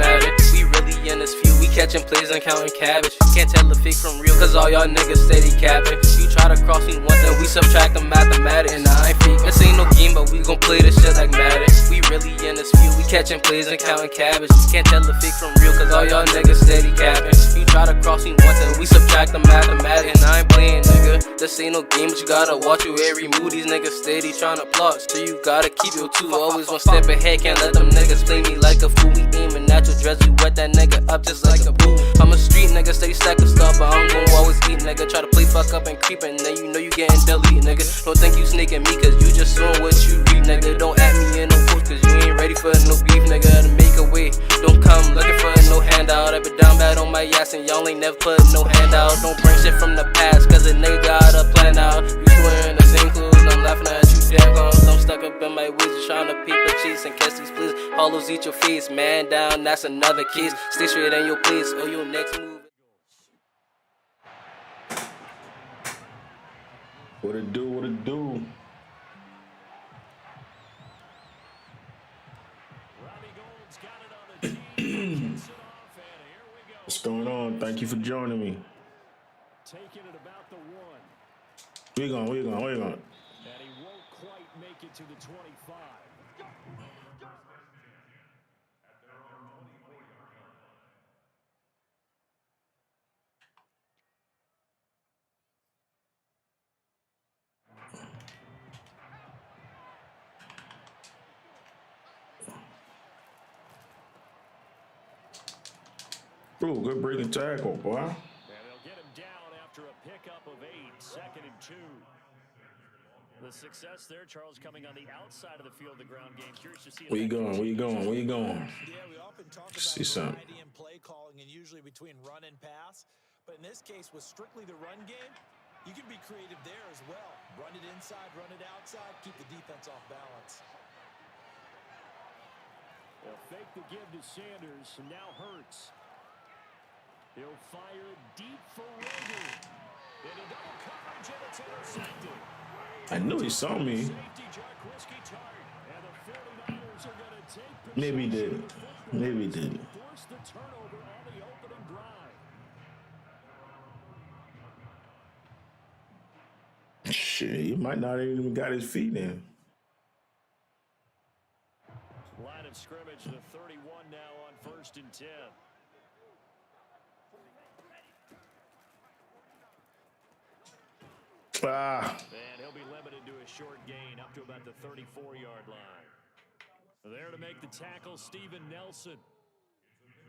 Madden. We really in this feud, we catching plays and counting cabbage. Can't tell the fake from real, cause all y'all niggas steady capping. You try to cross me once, then we subtract the mathematics. And I ain't fake, this ain't no game, but we gon' play this shit like Madden. We really in this feud, we catching plays and counting cabbage. Can't tell the fake from real, cause all y'all niggas steady capping. You try to cross me once, then we subtract the mathematics. And I ain't playing, nigga, this ain't no game, but you gotta watch you every move. These niggas steady tryna plot, so you gotta keep your two. Always one step ahead, can't let them niggas play me like a fool. We aiming at your dress, we wet that nigga up just like a boo. I'm a street nigga, steady stacking stuff, but I'm gon' always eat, nigga. Try to play fuck up and creepin', then you know you getting deleted, nigga. Don't think you sneaking me, cause you just doing what you read, nigga. Don't at me in no post, cause you ain't ready for no beef, nigga. To make a way, don't come looking for no handout. I been down bad on my ass and y'all ain't never put no handout. Don't bring shit from the past, cause a nigga got a plan out. You wearing the same clothes, I'm laughing at you, damn clowns. I'm stuck up in my ways, just trying to peep a cheese and catch these please. Hollows eat your face, man down, that's another case. Stay straight in your place, or your next move. What it do, what it do? What's going on? Thank you for joining me. Taking it about the one. Where you going? And he won't quite make it to the 25. Ooh, good breaking tackle, boy. And they'll get him down after a pickup of 8, 2nd and 2. The success there, Charles, coming on the outside of the field, the ground game. Curious to see. Where you going? Where you going? Where you going? Yeah, we often talk about See something. variety in play calling and usually between run and pass. But in this case, with strictly the run game, you can be creative there as well. Run it inside, run it outside, keep the defense off balance. They'll fake the give to Sanders, and now Hurts. He'll fire deep for Rager. And a double coverage, and it's intercepted. I knew he saw me. Maybe he didn't. Maybe he didn't. Force the turnover on the opening drive. Shit, he might not have even got his feet in. Line of scrimmage, the 31 now on 1st and 10. And he'll be limited to a short gain up to about the 34-yard line. There to make the tackle, Steven Nelson.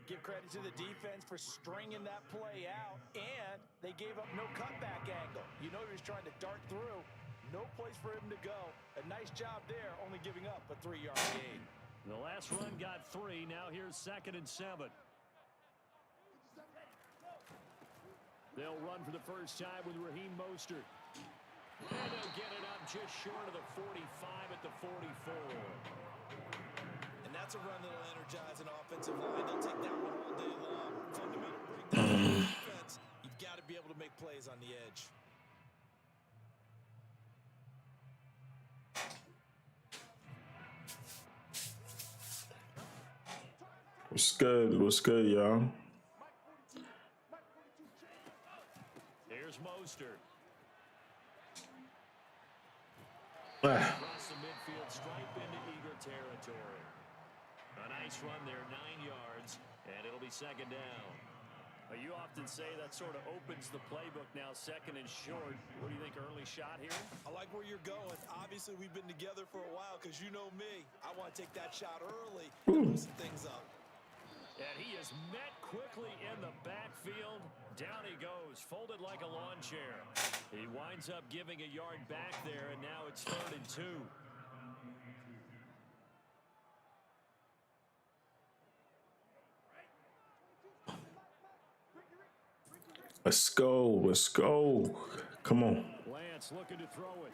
Give credit to the defense for stringing that play out, and they gave up no cutback angle. You know he was trying to dart through. No place for him to go. A nice job there, only giving up a 3-yard gain. The last run got 3. Now here's 2nd and 7. They'll run for the first time with Raheem Mostert. And they'll get it up just short of the 45 at the 44. And that's a run that'll energize an offensive line. They'll take that one all day long. Fundamental breakdown of defense. You've got to be able to make plays on the edge. What's good? What's good, y'all? Here's Mostert. Ah. Across the midfield stripe into Eagle territory. A nice run there, 9 yards, and it'll be 2nd down. You often say that sort of opens the playbook now, 2nd and short. What do you think, early shot here? I like where you're going. Obviously, we've been together for a while because you know me. I want to take that shot early and loosen things up. And he is met quickly in the backfield. Down he goes, folded like a lawn chair. He winds up giving a yard back there, and now it's 3rd and 2. Let's go. Let's go. Come on. Lance looking to throw it.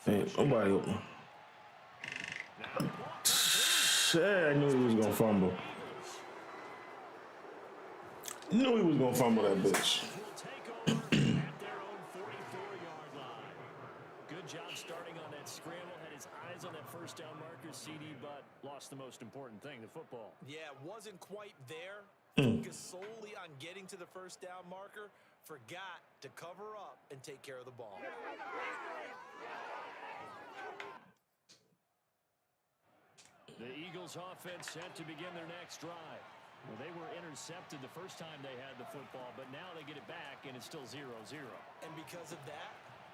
Hey, nobody open. Shit, I knew he was going to fumble. Knew he was going to fumble that bitch. Good job starting on that scramble. Had his eyes on that first down marker, CD, but lost lost the most important thing, the football. Yeah, wasn't quite there. Focused solely on getting to the first down marker. Forgot to cover up and take care of the ball. The Eagles offense set to begin their next drive. Well, they were intercepted the first time they had the football, but now they get it back, and it's still 0-0. And because of that,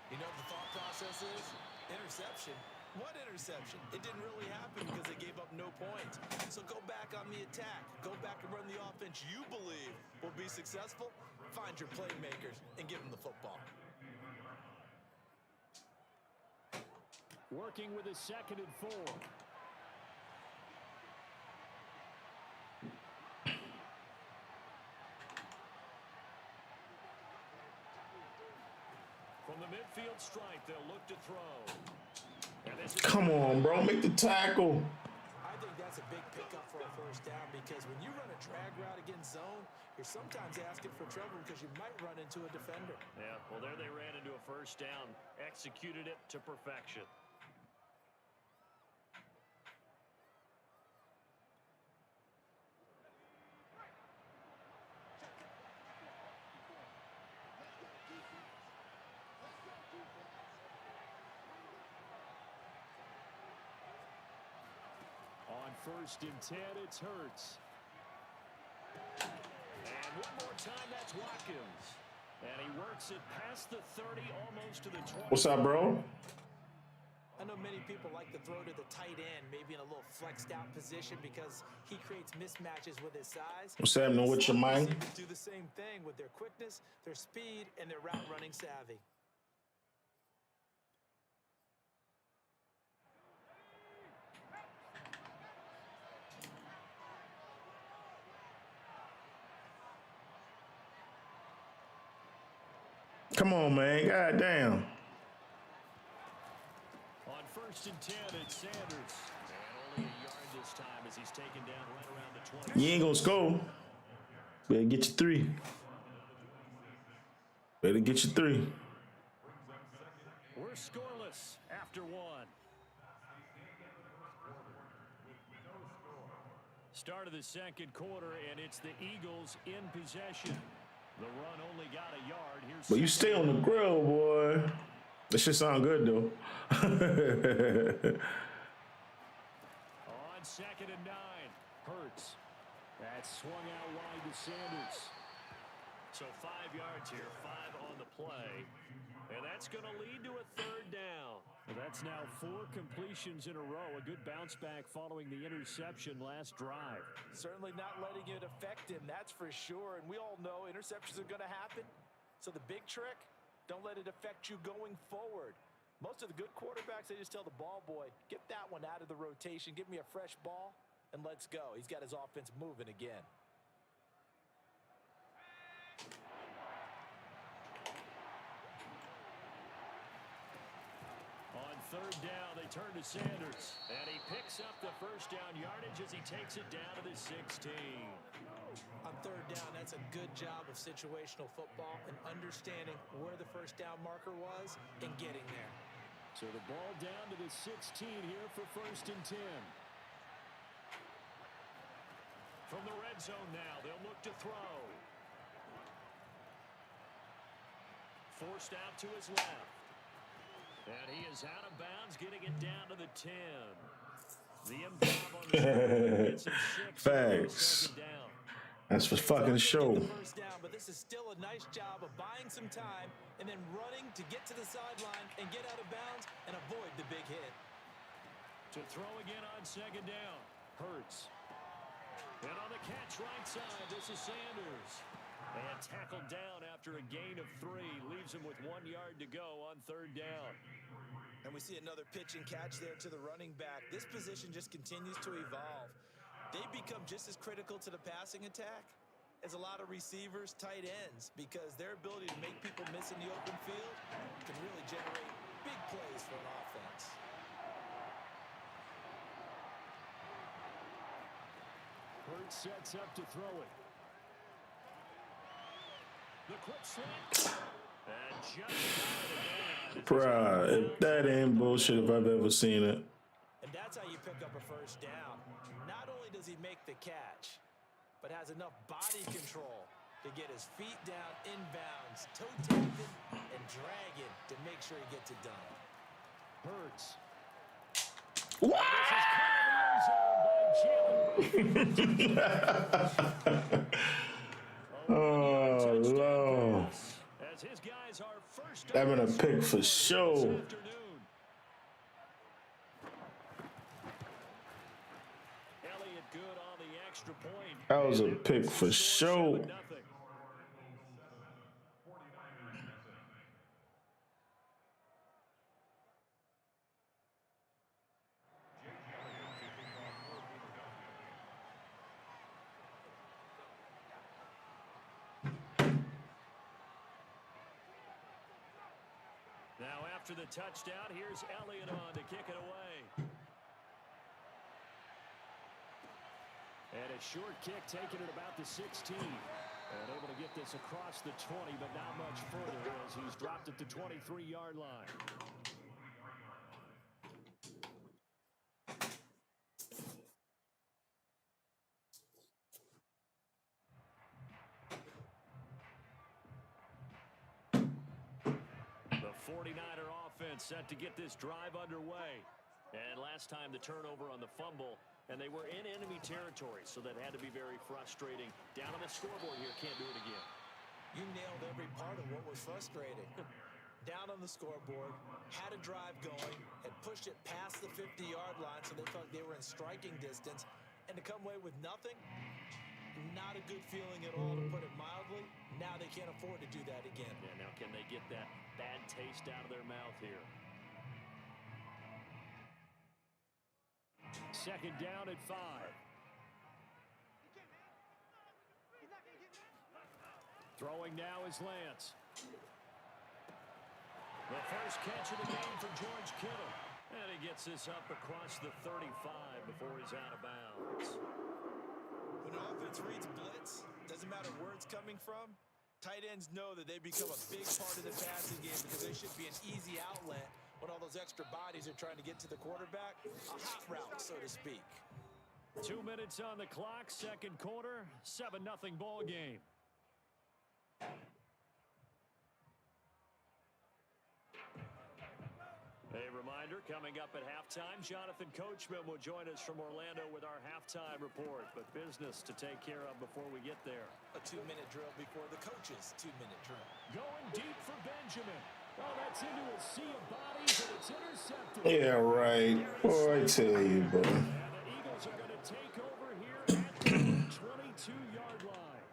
you know what the thought process is? Interception. What interception? It didn't really happen because they gave up no points. So go back on the attack. Go back and run the offense you believe will be successful. Find your playmakers and give them the football. Working with a 2nd and 4. From the midfield stripe, they'll look to throw. Come on, bro. Make the tackle. I think that's a big pickup for a first down because when you run a drag route against zone, you're sometimes asking for trouble because you might run into a defender. Yeah, well, there they ran into a first down. Executed it to perfection. On 1st and 10, it's Hurts. And one more time, that's Watkins. And he works it past the 30, almost to the 20. What's up, bro? I know many people like to throw to the tight end, maybe in a little flexed out position because he creates mismatches with his size. What's happening with your mind? Receivers do the same thing with their quickness, their speed, and their route running savvy. Come on, man. God damn. On 1st and 10, it's Sanders. And only a yard this time as he's taken down right around the 20. You ain't gonna score. Better get you 3. Better get you 3. We're scoreless after 1. Start of the 2nd quarter, and it's the Eagles in possession. The run only got a yard. Here's But you stay on the grill, boy. That shit sound good, though. on 2nd and 9. Hurts. That swung out wide to Sanders. So 5 yards here, 5 on the play. And that's going to lead to a 3rd down. Well, that's now 4 completions in a row. A good bounce back following the interception last drive. Certainly not letting it affect him, that's for sure. And we all know interceptions are going to happen. So the big trick, don't let it affect you going forward. Most of the good quarterbacks, they just tell the ball boy, get that one out of the rotation, give me a fresh ball, and let's go. He's got his offense moving again. On 3rd down, they turn to Sanders. And he picks up the first down yardage as he takes it down to the 16. On 3rd down, that's a good job of situational football and understanding where the first down marker was and getting there. So the ball down to the 16 here for 1st and 10. From the red zone now, they'll look to throw. Forced out to his left. And he is out of bounds, getting it down to the 10. The improv on the gets him 6. Facts. That's for fucking show. First down, but this is still a nice job of buying some time and then running to get to the sideline and get out of bounds and avoid the big hit. To throw again on 2nd down. Hurts. And on the catch right side, this is Sanders. And tackled down after a gain of 3. Leaves him with 1 yard to go on 3rd down. And we see another pitch and catch there to the running back. This position just continues to evolve. They become just as critical to the passing attack as a lot of receivers, tight ends, because their ability to make people miss in the open field can really generate big plays for an offense. Hurts sets up to throw it. The quick slant. And just Bruh, if that ain't bullshit if I've ever seen it. And And that's how you pick up a first down. Not only does he make the catch, but has enough body control to get his feet down inbounds, toe tapping and dragging to make sure he gets it done. Hurts. Oh, Lord. Having a pick for sure. That was a pick for sure. Now after the touchdown, here's Elliott on to kick it away. And a short kick taken at about the 16. And able to get this across the 20, but not much further as he's dropped at the 23-yard line. The 49er offense set to get this drive underway. And last time the turnover on the fumble, and they were in enemy territory, so that had to be very frustrating. Down on the scoreboard here, can't do it again. You nailed every part of what was frustrating. Down on the scoreboard, had a drive going, had pushed it past the 50-yard line so they felt they were in striking distance, and to come away with nothing, not a good feeling at all, to put it mildly. Now they can't afford to do that again. Yeah, now can they get that bad taste out of their mouth here? Second down at 5. Throwing now is Lance. The first catch of the game for George Kittle. And he gets this up across the 35 before he's out of bounds. When an offense reads blitz, doesn't matter where it's coming from, tight ends know that they become a big part of the passing game because they should be an easy outlet when all those extra bodies are trying to get to the quarterback. A hot route, so to speak. 2 minutes on the clock, second quarter, 7-0 ball game. A reminder, coming up at halftime, Jonathan Coachman will join us from Orlando with our halftime report. But business to take care of before we get there. A 2-minute drill before the coach's 2-minute drill. Going deep for Benjamin. Oh, that's into a sea of bodies, and it's intercepted. Yeah, right. Boy, I tell you, bro. And the Eagles are going to take over here at the 22-yard line.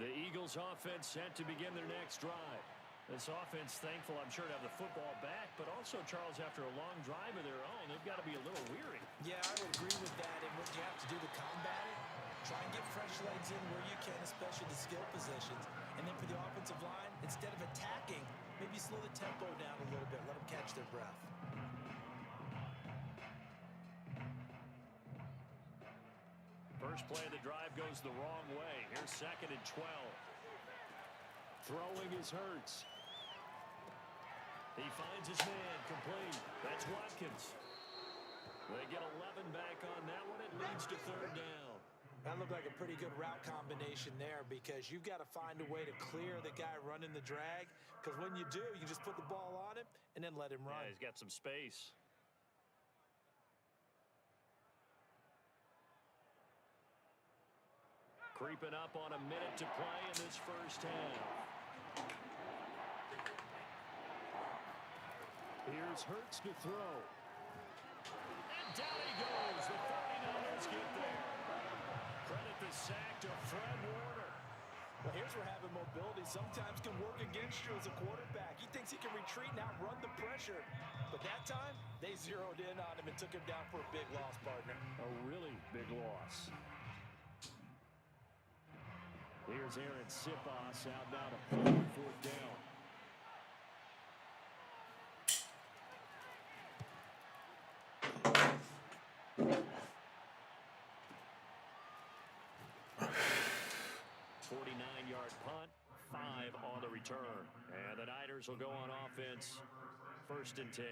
The Eagles offense set to begin their next drive. This offense thankful, I'm sure, to have the football back, but also, Charles, after a long drive of their own, they've got to be a little weary. Yeah, I would agree with that. And what you have to do to combat it, try and get fresh legs in where you can, especially the skill positions. And then for the offensive line, instead of attacking, maybe slow the tempo down a little bit. Let them catch their breath. First play of the drive goes the wrong way. Here's second and 12. Throwing is Hurts. He finds his man complete. That's Watkins. They get 11 back on that one. It leads to third down. That looked like a pretty good route combination there because you've got to find a way to clear the guy running the drag, because when you do, you just put the ball on him and then let him run. Yeah, he's got some space. Creeping up on a minute to play in this first half. Here's Hurts to throw. And down he goes. The 49ers get there. Credit the sack to Fred Warner. Well, here's where having mobility sometimes can work against you as a quarterback. He thinks he can retreat and outrun the pressure. But that time, they zeroed in on him and took him down for a big loss, partner. A really big loss. Here's Aaron Sipos out now to fourth down. on the return. And the Niners will go on offense, 1st and 10.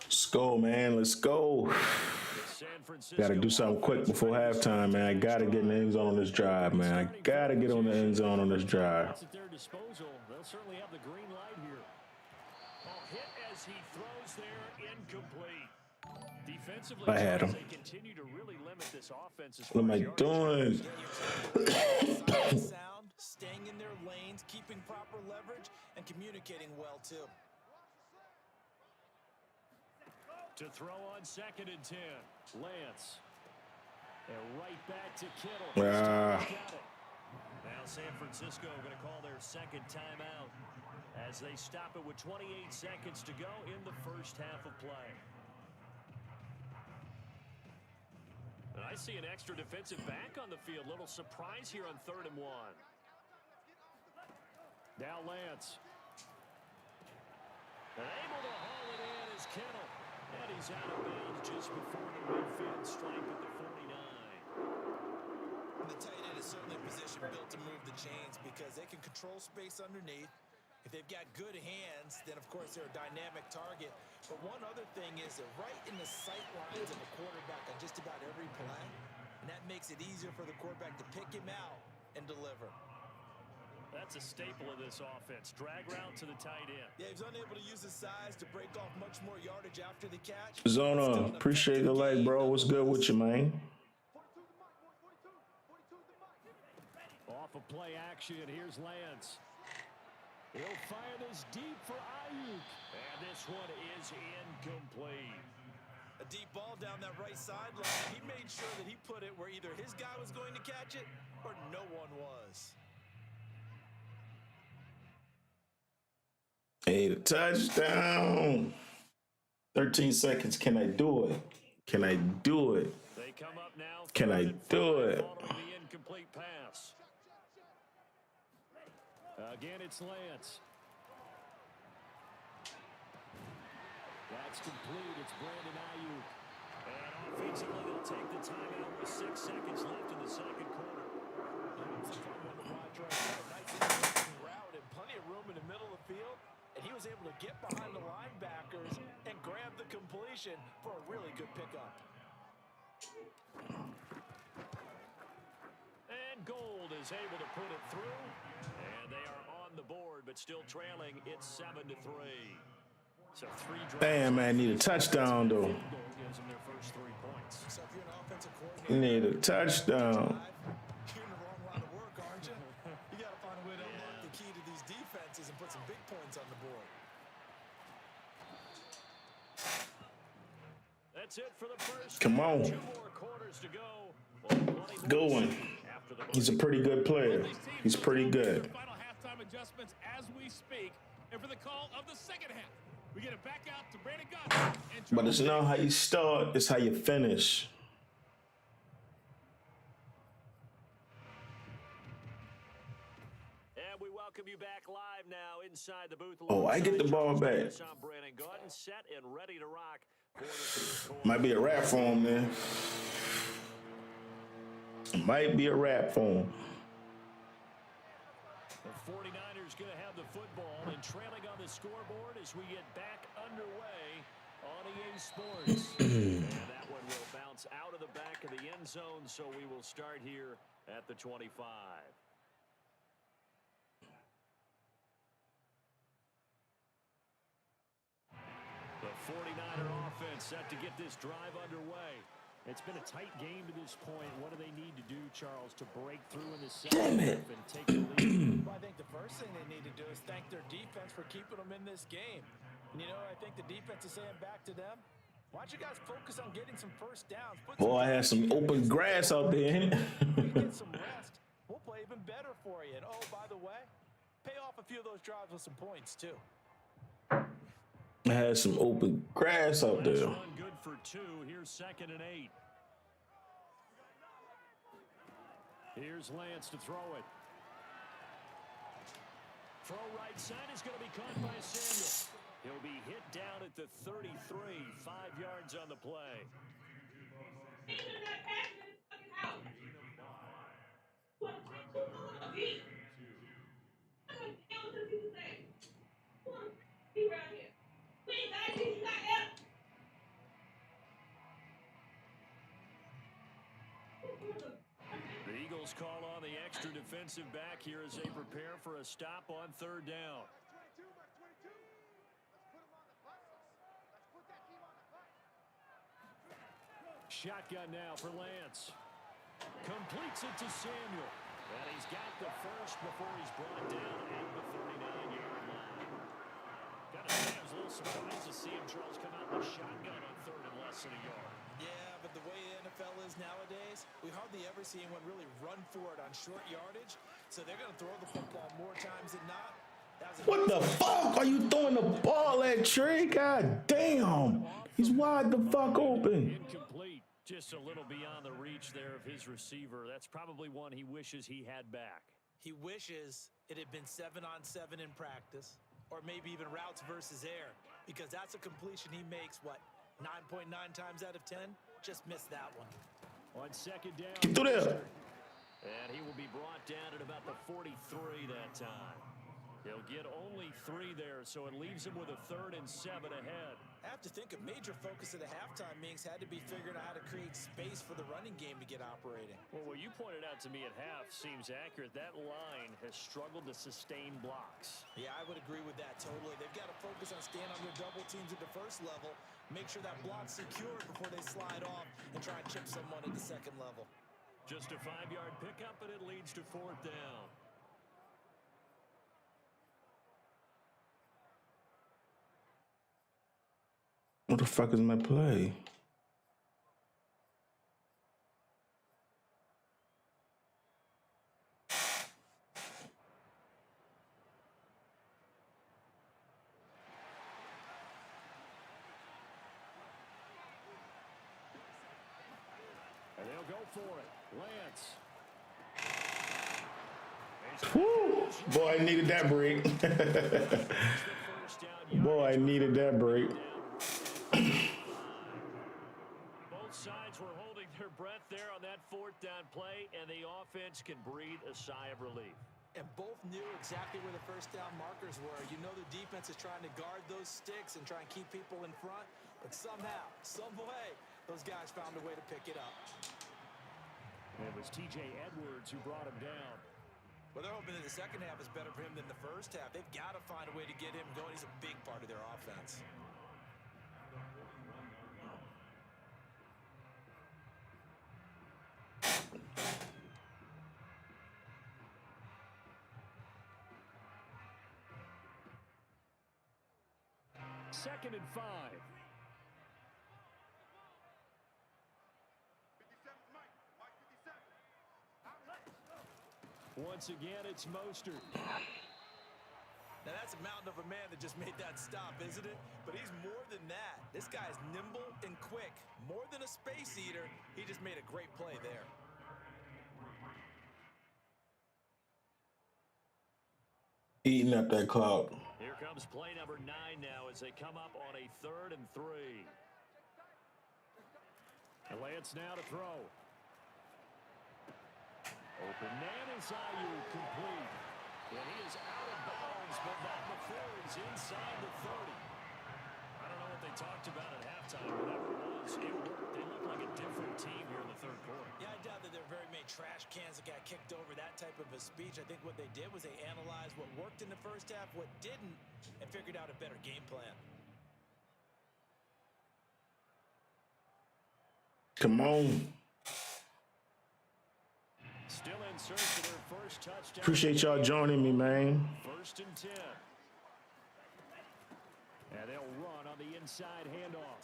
Let's go, man. Let's go. Got to do something quick before halftime, man. I got to get in the end zone on this drive, man. I got to get on the end zone on this drive. At their disposal. They'll certainly have the green light here. Hit as he throws there, incomplete. Defensively, I had him. they continue to really limit this offense. What am I doing? Sound, staying in their lanes, keeping proper leverage, and communicating well too. To throw on 2nd and 10, Lance. And right back to Kittle. Now San Francisco going to call their 2nd timeout as they stop it with 28 seconds to go in the first half of play. And I see an extra defensive back on the field. Little surprise here on 3rd and 1. Now Lance. And able to haul it in is Kittle. And he's out of bounds just before the midfield stripe at the 49. The tight end is certainly a position built to move the chains because they can control space underneath. If they've got good hands, then of course they're a dynamic target. But one other thing is they're right in the sight lines of the quarterback on just about every play. And that makes it easier for the quarterback to pick him out and deliver. That's a staple of this offense. Drag route to the tight end. Yeah, he's unable to use his size to break off much more yardage after the catch. Zona, appreciate the like, bro. What's good with you, man? Off of play action, here's Lance. He'll fire this deep for Ayuk. And this one is incomplete. A deep ball down that right sideline. He made sure that he put it where either his guy was going to catch it or no one was. Hey, the touchdown. 13 seconds. Can I do it? Can I do it? They come up now. Can I do it? The incomplete pass. Again, it's Lance. That's complete. It's Brandon Ayuk. And offensively, they'll take the timeout with 6 seconds left in the second quarter. Nice route and plenty of room in the middle of the field. And he was able to get behind the linebackers and grab the completion for a really good pickup. And Gold is able to put it through. And they are on the board, but still trailing. It's 7-3. So 3 drives. Damn, man, need a touchdown, though. Gives them their first 3 points. So if you're an offensive coordinator, Need a touchdown. you're in the wrong line of work, aren't you? You got to find a way to unlock the key to these defenses and put some big points on the board. That's it for the first. Come on. 2 more quarters to go. Going. He's a pretty good player. He's pretty good. Final halftime adjustments as we speak, and for the call of the second half, we get it back out to Brandon Gunn. But it's not how you start, it's how you finish. And we welcome you back live now inside the booth. Oh, I get the ball back. I'm Brandon Gunn, set and ready to rock for the first quarter. Might be a wrap for him, man. Might be a wrap for him. The 49ers going to have the football and trailing on the scoreboard as we get back underway on EA Sports. And that one will bounce out of the back of the end zone, so we will start here at the 25. The 49er offense set to get this drive underway. It's been a tight game to this point. What do they need to do, Charles, to break through in the second half and take the lead? Well, I think the first thing they need to do is thank their defense for keeping them in this game. And, you know, I think the defense is saying back to them, why don't you guys focus on getting some first downs? Boy, I had some open grass out there. Get some rest. We'll play even better for you. And, oh, by the way, pay off a few of those drives with some points, too. I had some open grass out there. Good for 2. Here's 2nd and 8. Here's Lance to throw it. Throw right side is going to be caught by Samuel. He'll be hit down at the 33, 5 yards on the play. The Eagles call on the extra defensive back here as they prepare for a stop on 3rd down. Shotgun now for Lance. Completes it to Samuel. And he's got the first before he's brought down at the 39-yard line. Gotta say, I was a little surprised to see him, Charles, come out with a shotgun on 3rd and less than a yard. Yeah, but the way the NFL is nowadays, we hardly ever see anyone really run for it on short yardage. So they're going to throw the football more times than not. What the fuck are you throwing the ball at, Trey? God damn. He's wide the fuck open. Incomplete. Just a little beyond the reach there of his receiver. That's probably one he wishes he had back. He wishes it had been 7-on-7 in practice, or maybe even routes versus air, because that's a completion he makes, what, 9.9 times out of 10? Just missed that one. On 2nd down. Get through there. And he will be brought down at about the 43 that time. He'll get only 3 there, so it leaves him with a 3rd and 7 ahead. I have to think a major focus of the halftime meetings had to be figuring out how to create space for the running game to get operating. Well, what you pointed out to me at half seems accurate. That line has struggled to sustain blocks. Yeah, I would agree with that totally. They've got to focus on staying on their double teams at the first level, make sure that block's secured before they slide off and try and chip someone at the 2nd level. Just a 5-yard pickup, and it leads to 4th down. What the fuck is my play? And they'll go for it. Lance. Woo! Boy, I needed that break. Boy, I needed that break. Both sides were holding their breath there on that 4th down play, and the offense can breathe a sigh of relief. And both knew exactly where the first down markers were. You know the defense is trying to guard those sticks and try and keep people in front, but somehow, some way, those guys found a way to pick it up. It was T.J. Edwards who brought him down. Well, they're hoping that the second half is better for him than the first half. They've got to find a way to get him going. He's a big part of their offense. Second and 5. Once again, it's Mostert. Now, that's a mountain of a man that just made that stop, isn't it? But he's more than that. This guy's nimble and quick. More than a space eater, he just made a great play there. Eating up that clock. Here comes play number 9 now as they come up on a 3rd and 3. And Lance now to throw. Open man is Ayuk, complete. And he is out of bounds, but not before he's inside the 30. I don't know what they talked about at halftime, whatever it was, it worked. They look like a different team here in the 3rd quarter. Yeah, I doubt that there are very many trash cans that got kicked over, that type of a speech. I think what they did was they analyzed what worked in the first half, what didn't, and figured out a better game plan. Come on. Still in search for their first touchdown. Appreciate y'all joining me, man. 1st and 10. And they'll run on the inside handoff.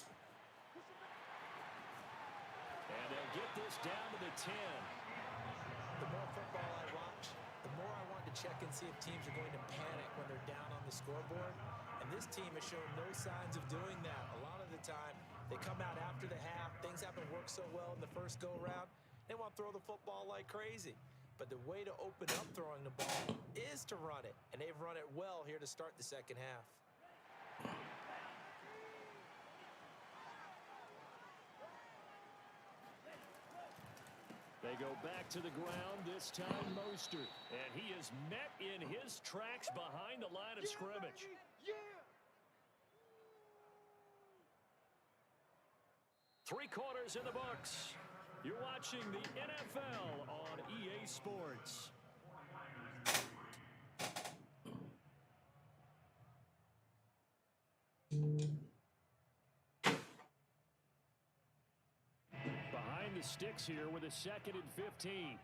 And they'll get this down to the 10. The more football I watch, the more I want to check and see if teams are going to panic when they're down on the scoreboard. And this team has shown no signs of doing that. A lot of the time, they come out after the half. Things haven't worked so well in the first go-around. They want to throw the football like crazy. But the way to open up throwing the ball is to run it, and they've run it well here to start the second half. They go back to the ground, this time Mostert. And he is met in his tracks behind the line of scrimmage. Three quarters in the books. You're watching the NFL on EA Sports. Behind the sticks here with a 2nd and 15.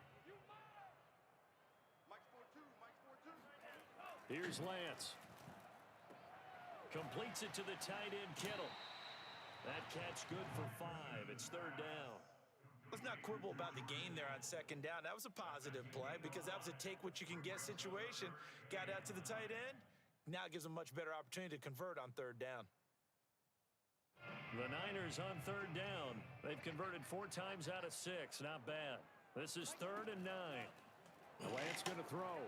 Here's Lance. Completes it to the tight end, Kittle. That catch good for 5. It's 3rd down. Let's not quibble about the gain there on 2nd down. That was a positive play because that was a take-what-you-can-get situation. Got out to the tight end. Now it gives them a much better opportunity to convert on 3rd down. The Niners on 3rd down. They've converted 4 times out of 6. Not bad. This is 3rd and 9. Lance going to throw.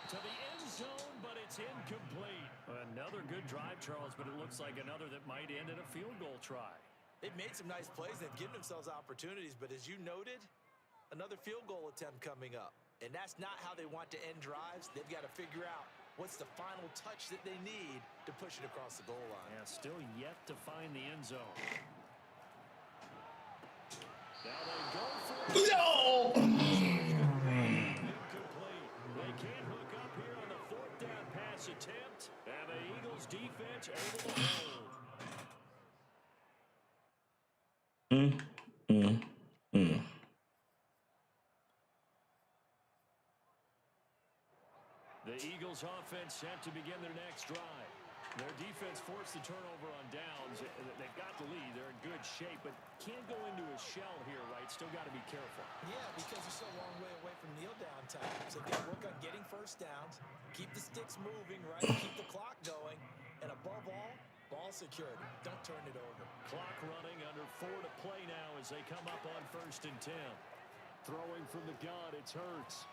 To the end zone, but it's incomplete. Another good drive, Charles, but it looks like another that might end in a field goal try. They've made some nice plays. They've given themselves opportunities, but as you noted, another field goal attempt coming up. And that's not how they want to end drives. They've got to figure out what's the final touch that they need to push it across the goal line. Yeah, still yet to find the end zone. Now they go for it. No! Incomplete. They can't hook up here on the 4th down pass attempt. And the Eagles defense able to hold. The Eagles offense set to begin their next drive. Their defense forced the turnover on downs. They've got the lead. They're in good shape, but can't go into a shell here, right? Still got to be careful. Yeah, because they're so long way away from kneel down time. So they've got to work on getting first downs, keep the sticks moving, right? Keep the clock going. And above all, ball security. Don't turn it over. Clock running under 4 to play now as they come up on 1st and 10. Throwing from the gun, it's Hurts.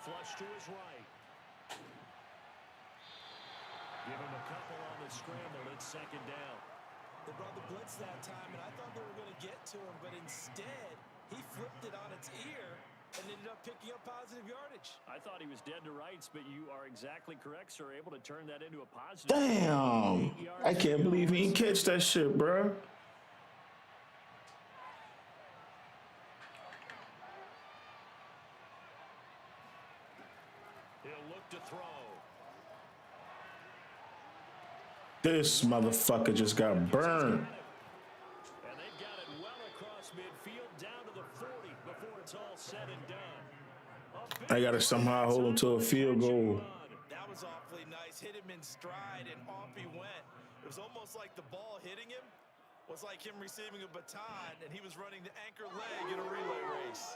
Flush to his right. Give him a couple on the scramble. It's 2nd down. They brought the blitz that time, and I thought they were going to get to him, but instead, he flipped it on its ear and ended up picking up positive yardage. I thought he was dead to rights, but you are exactly correct, sir. Able to turn that into a positive. Damn! I can't believe he didn't catch that shit, bro. He'll look to throw. This motherfucker just got burned. And they've got it well across midfield down to the 40 before it's all said and done. I gotta somehow hold him to a field goal. That was awfully nice. Hit him in stride, and off he went. It was almost like the ball hitting him was like him receiving a baton, and he was running the anchor leg in a relay race.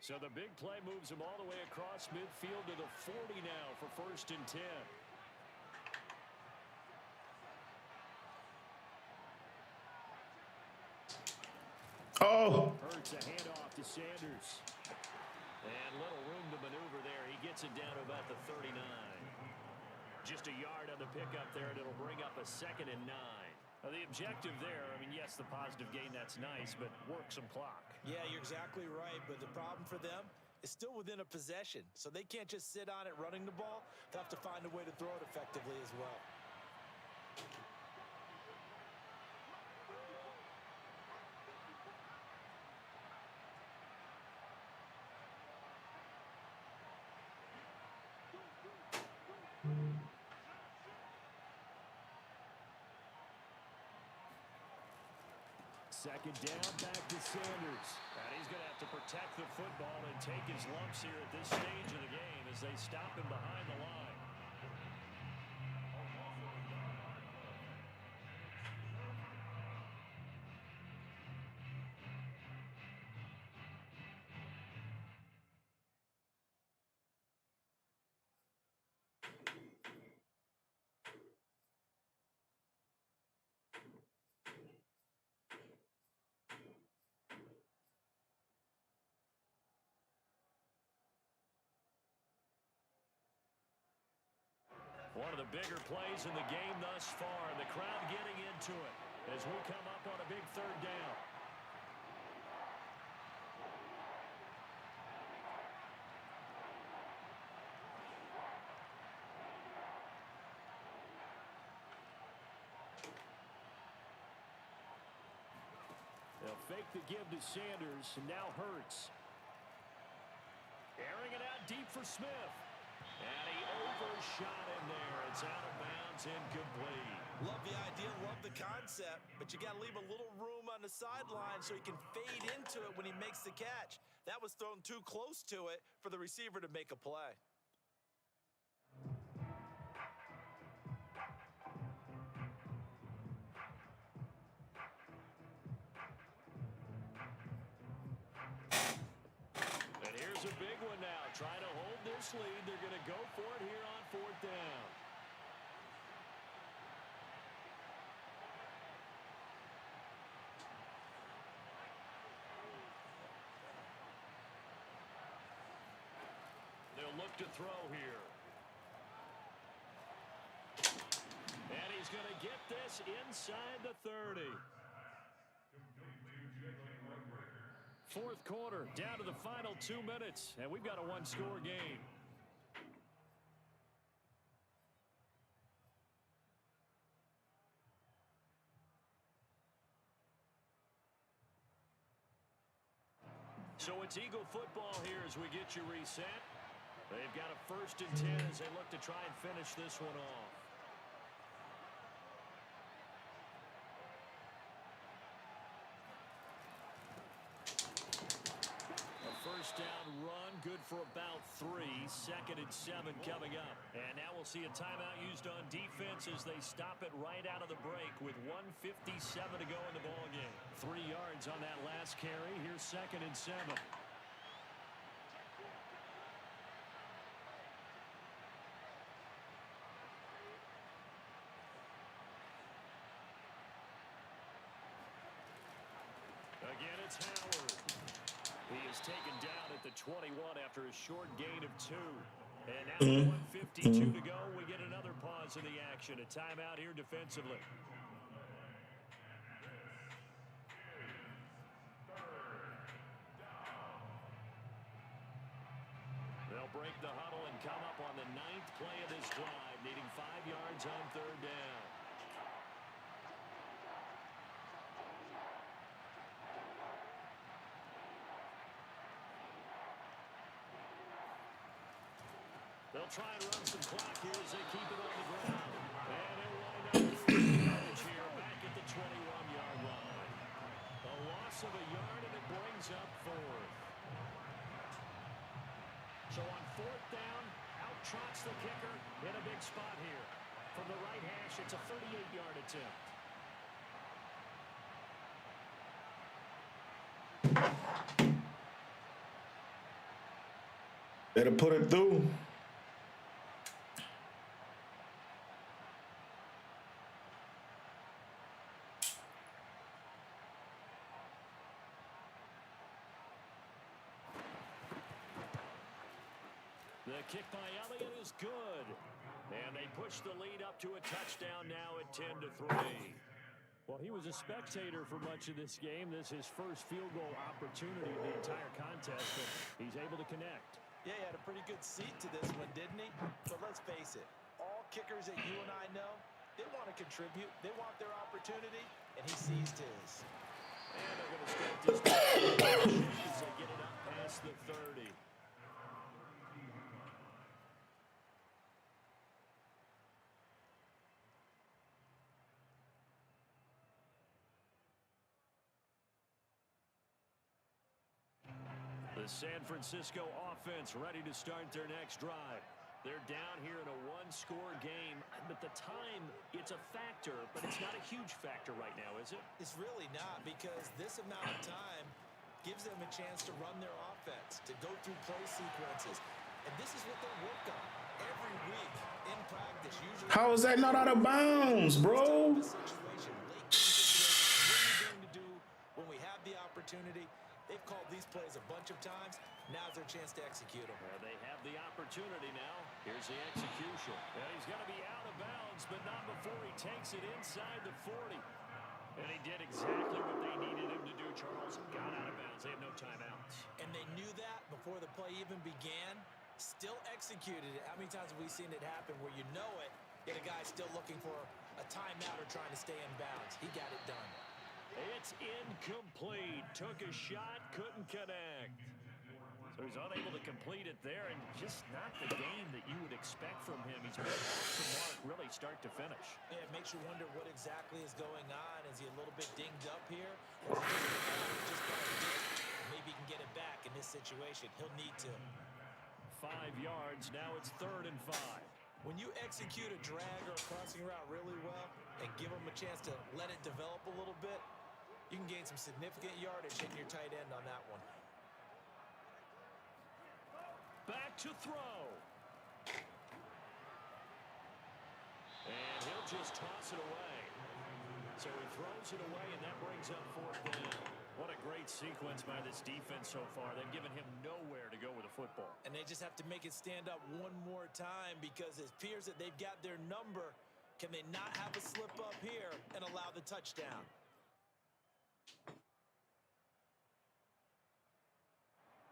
So the big play moves him all the way across midfield to the 40 now for 1st and 10. Oh! Hurts a handoff to Sanders. And little room to maneuver there. He gets it down to about the 39. Just a yard on the pickup there, and it'll bring up a 2nd and 9. Now the objective there, I mean, yes, the positive gain, that's nice, but work some clock. Yeah, you're exactly right, but the problem for them is still within a possession, so they can't just sit on it running the ball. They'll have to find a way to throw it effectively as well. Second down, back to Sanders. And he's going to have to protect the football and take his lumps here at this stage of the game as they stop him behind the line. one of the bigger plays in the game thus far, and the crowd getting into it as we come up on a big third down. They'll fake the give to Sanders, and now Hurts. Airing it out deep for Smith. And he overshot him there. It's out of bounds, incomplete. Love the idea, love the concept, but you got to leave a little room on the sideline so he can fade into it when he makes the catch. That was thrown too close to it for the receiver to make a play. And here's a big one now. Trying to hold this lead. They're going to go for it here on fourth down. They'll look to throw here. And he's going to get this inside the 30. Fourth quarter, down to the final 2 minutes, and we've got a one-score game. So it's Eagle football here as we get you reset. They've got a 1st and 10 as they look to try and finish this one off. First down run, good for about 3. 2nd and 7 coming up. And now we'll see a timeout used on defense as they stop it right out of the break with 1:57 to go in the ballgame. 3 yards on that last carry. Here's 2nd and 7. Again, it's Howard. He is taken down at the 21 after a short gain of 2. And now with 1:52 to go, we get another pause in the action. A timeout here defensively. They'll break the huddle and come up on the 9th play of this drive, needing 5 yards on 3rd down. They'll try and run some clock here as they keep it on the ground. And they'll wind up with 3 yards here back at the 21-yard line. A loss of a yard, and it brings up 4th. So on 4th down, out trots the kicker in a big spot here. From the right hash, it's a 38-yard attempt. Better put it through. The kick by Elliott is good. And they push the lead up to a touchdown now at 10-3. Well, he was a spectator for much of this game. This is his first field goal opportunity of the entire contest, but he's able to connect. Yeah, he had a pretty good seat to this one, didn't he? But let's face it, all kickers that you and I know, they want to contribute. They want their opportunity, and he seized his. And they're going to start this as they get it up past the 30. The San Francisco offense ready to start their next drive. They're down here in a one-score game, but the time, it's a factor, but it's not a huge factor right now, is it? It's really not, because this amount of time gives them a chance to run their offense, to go through play sequences. And this is what they work on every week in practice. Usually, how is that not out of bounds, bro? What are you going to do when we have the opportunity? They've called these plays a bunch of times. Now's their chance to execute them. They have the opportunity now. Here's the execution. And he's going to be out of bounds, but not before he takes it inside the 40. And he did exactly what they needed him to do, Charles. Got out of bounds. They have no timeouts. And they knew that before the play even began. Still executed it. How many times have we seen it happen where you know it, yet a guy's still looking for a timeout or trying to stay in bounds? He got it done. It's incomplete. Took a shot, couldn't connect. So he's unable to complete it there, and just not the game that you would expect from him. He's been off the mark, really start to finish. Yeah, it makes you wonder what exactly is going on. Is he a little bit dinged up here? Or is he just got a dip? Maybe he can get it back in this situation. He'll need to. 5 yards, now it's 3rd and 5. When you execute a drag or a crossing route really well and give him a chance to let it develop a little bit, you can gain some significant yardage hitting your tight end on that one. Back to throw. And he'll just toss it away. So he throws it away, and that brings up 4th down. What a great sequence by this defense so far. They've given him nowhere to go with the football. And they just have to make it stand up one more time because it appears that they've got their number. Can they not have a slip up here and allow the touchdown?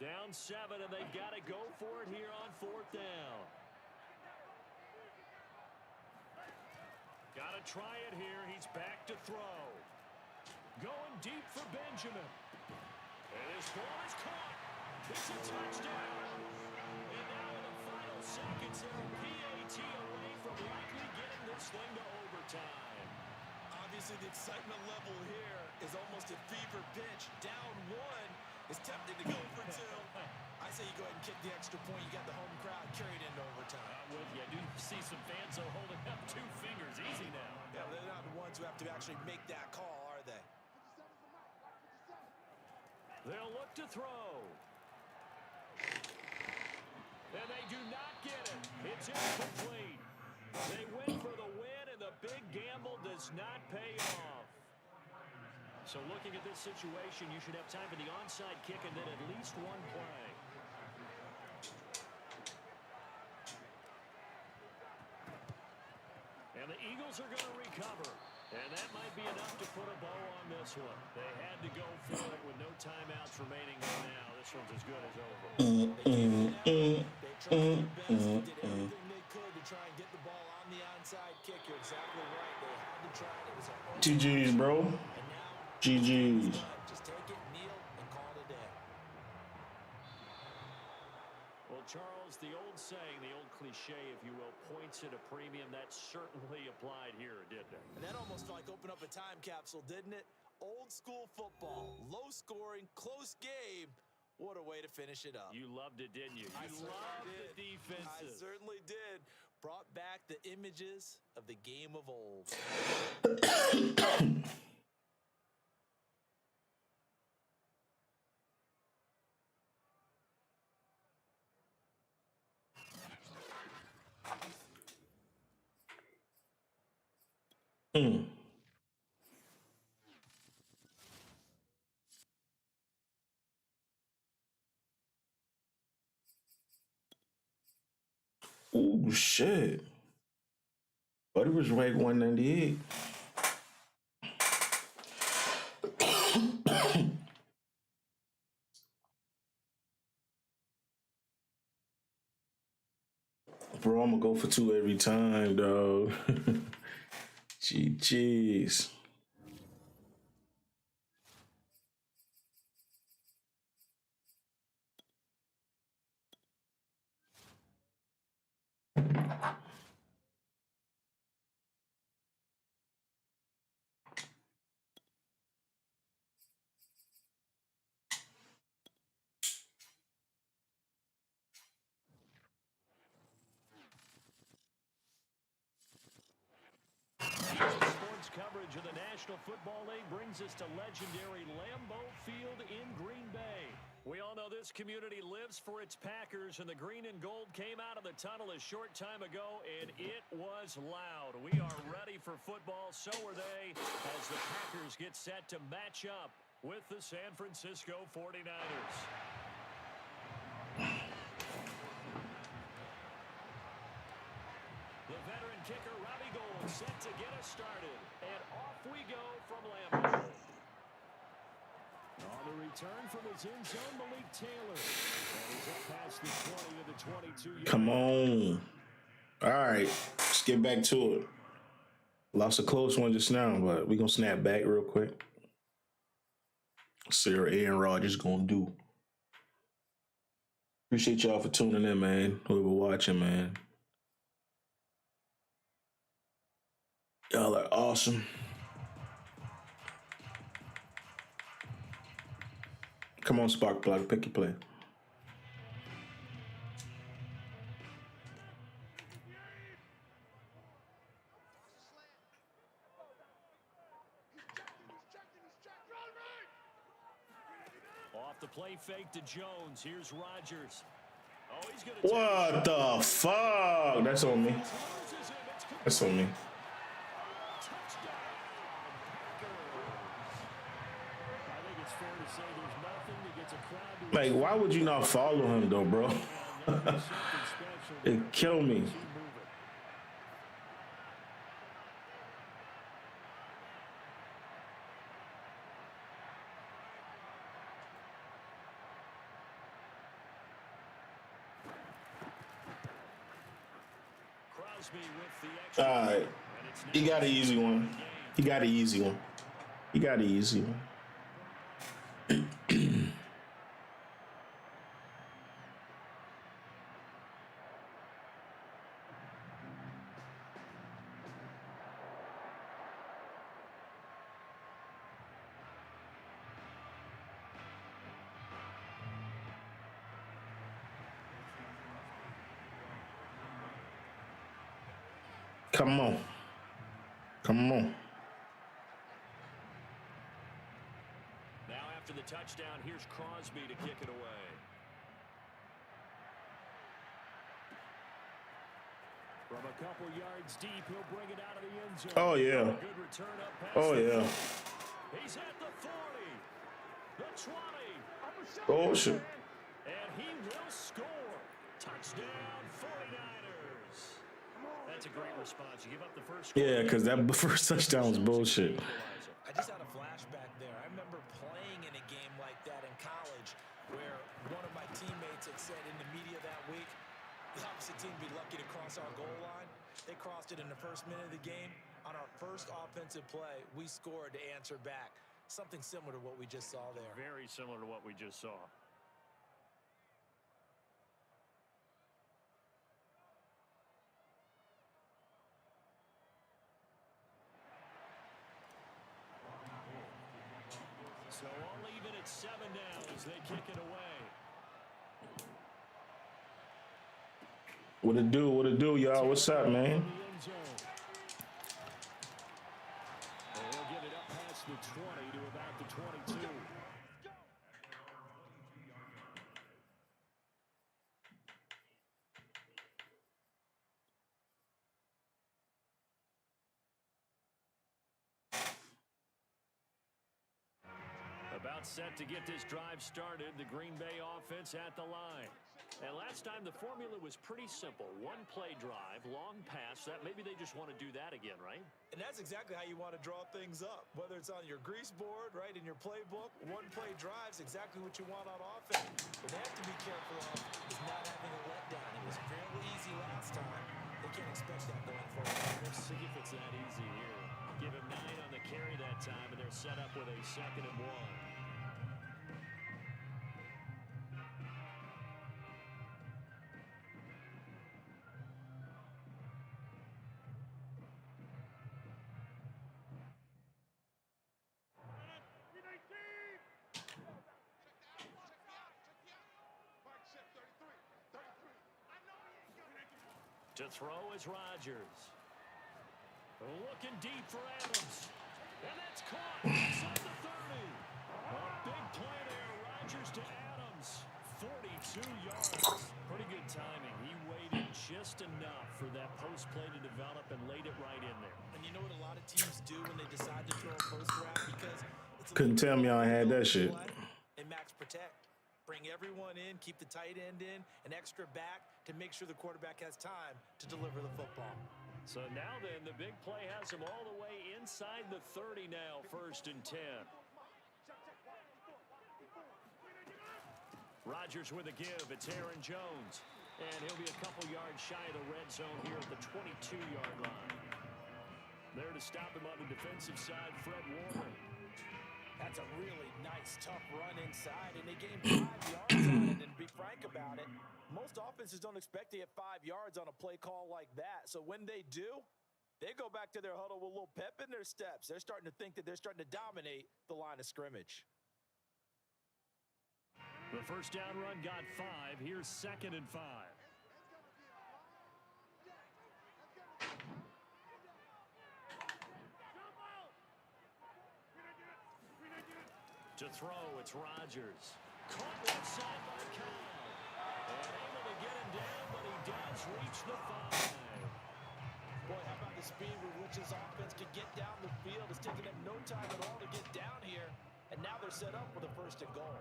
Down 7, and they've got to go for it here on 4th down. Got to try it here. He's back to throw. Going deep for Benjamin. And his ball is caught. It's a touchdown. And now in the final seconds, they're a PAT away from likely getting this thing to overtime. Obviously, the excitement level here is almost at fever pitch. Down 1. It's tempting to go for 2. I say you go ahead and kick the extra point. You got the home crowd carried into overtime. I'm with you. I do see some fans are holding up 2 fingers. Easy now. Yeah, they're not the ones who have to actually make that call, are they? They'll look to throw. And they do not get it. It's incomplete. They win for the win, and the big gamble does not pay off. So looking at this situation, you should have time for the onside kick and then at least one play. And the Eagles are going to recover. And that might be enough to put a bow on this one. They had to go for it with no timeouts remaining now. This one's as good as over. They tried their best, did everything they could to try and get the ball on the onside kick. You're exactly right. They had to try it. It was a GG's, bro. GG's. Just take it, kneel, and call it a day. Well, Charles, the old saying, the old cliche, if you will, points at a premium, that certainly applied here, didn't it? And that almost like opened up a time capsule, didn't it? Old school football, low scoring, close game. What a way to finish it up. You loved it, didn't you? I You loved the I defenses. certainly did. Brought back the images of the game of old. Oh shit. But it was ranked 198. Bro, I'm gonna go for 2 every time, dog. GG's. Sports coverage of the National Football League brings us to legendary Lambeau Field in Green Bay. We all know this community lives for its Packers, and the green and gold came out of the tunnel a short time ago, and it was loud. We are ready for football, so are they, as the Packers get set to match up with the San Francisco 49ers. The veteran kicker, Robbie Gould, set to get us started. And off we go from Lambeau. On the return from his end zone, Malik Taylor. And he's up past the 20 to the 22. Come on. All right, let's get back to it. Lost a close one just now, but we're going to snap back real quick. See what Aaron Rodgers going to do. Appreciate y'all for tuning in, man. Whoever watching, man. Y'all are awesome. Come on, Sparkplug, pick your play. Off the play fake to Jones. Here's Rodgers. Oh, he's gonna What the fuck? That's on me. That's on me. Like, why would you not follow him, though, bro? It killed me. All right. He got an easy one. He got an easy one. He got an easy one. Come on. Come on. Now after the touchdown, here's Crosby to kick it away. From a couple yards deep, he'll bring it out of the end zone. Oh, yeah. Good return up past Oh, the yeah. 50. He's at the 40, the 20. Oh, shit. And he will score. Touchdown, 49ers. That's a great response. You give up the first. Yeah, because that first touchdown was bullshit. I just had a flashback there. I remember playing in a game like that in college where one of my teammates had said in the media that week, the opposite team would be lucky to cross our goal line. They crossed it in the first minute of the game. On our first offensive play, we scored to answer back. Something similar to what we just saw there. Very similar to what we just saw. So we'll leave it at 7 down as they kick it away. What it do? What it do, y'all? What's up, man? And he'll get it up past the 20 to about the 22. About set to get this drive started, the Green Bay offense at the line. And last time the formula was pretty simple. One play drive, long pass. That maybe they just want to do that again, right? And that's exactly how you want to draw things up. Whether it's on your grease board, right, in your playbook, one play drive's exactly what you want on offense. What they have to be careful of is not having a letdown. It was fairly easy last time. They can't expect that going forward. Let's see if it's that easy here. Give him 9 on the carry that time, and they're set up with a 2nd and 1. To throw is Rodgers. Looking deep for Adams. And that's caught inside the 30. A big play there. Rodgers to Adams. 42 yards. Pretty good timing. He waited just enough for that post play to develop and laid it right in there. And you know what a lot of teams do when they decide to throw a post route? Because it's Couldn't tell me I had that shit. And max protect. Bring everyone in, keep the tight end in, an extra back to make sure the quarterback has time to deliver the football. So now then, the big play has him all the way inside the 30 now, 1st and 10. Rodgers with a give. It's Aaron Jones. And he'll be a couple yards shy of the red zone here at the 22-yard line. There to stop him on the defensive side, Fred Warner. That's a really nice, tough run inside, and they gained 5 yards on it. And to be frank about it, most offenses don't expect to get 5 yards on a play call like that. So when they do, they go back to their huddle with a little pep in their steps. They're starting to think that they're starting to dominate the line of scrimmage. The first down run got 5. Here's 2nd and 5. To throw, it's Rodgers. Caught left side by Kyle. And able to get him down, but he does reach the 5. Boy, how about the speed with which this offense can get down the field? It's taking them no time at all to get down here. And now they're set up with a 1st and goal.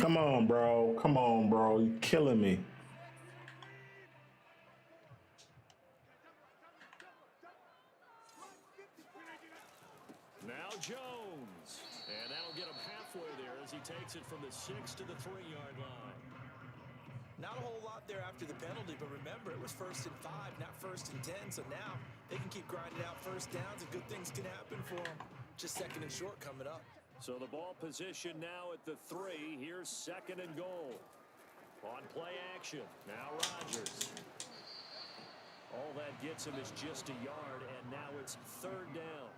Come on, bro. Come on, bro. You're killing me. Now Jones. And that'll get him halfway there as he takes it from the 6 to the 3-yard line. Not a whole lot there after the penalty, but remember, it was 1st and 5, not 1st and 10. So now they can keep grinding out 1st downs and good things can happen for them. Just 2nd and short coming up. So the ball position now at the 3. Here's 2nd and goal. On play action. Now Rodgers. All that gets him is just a yard, and now it's 3rd down.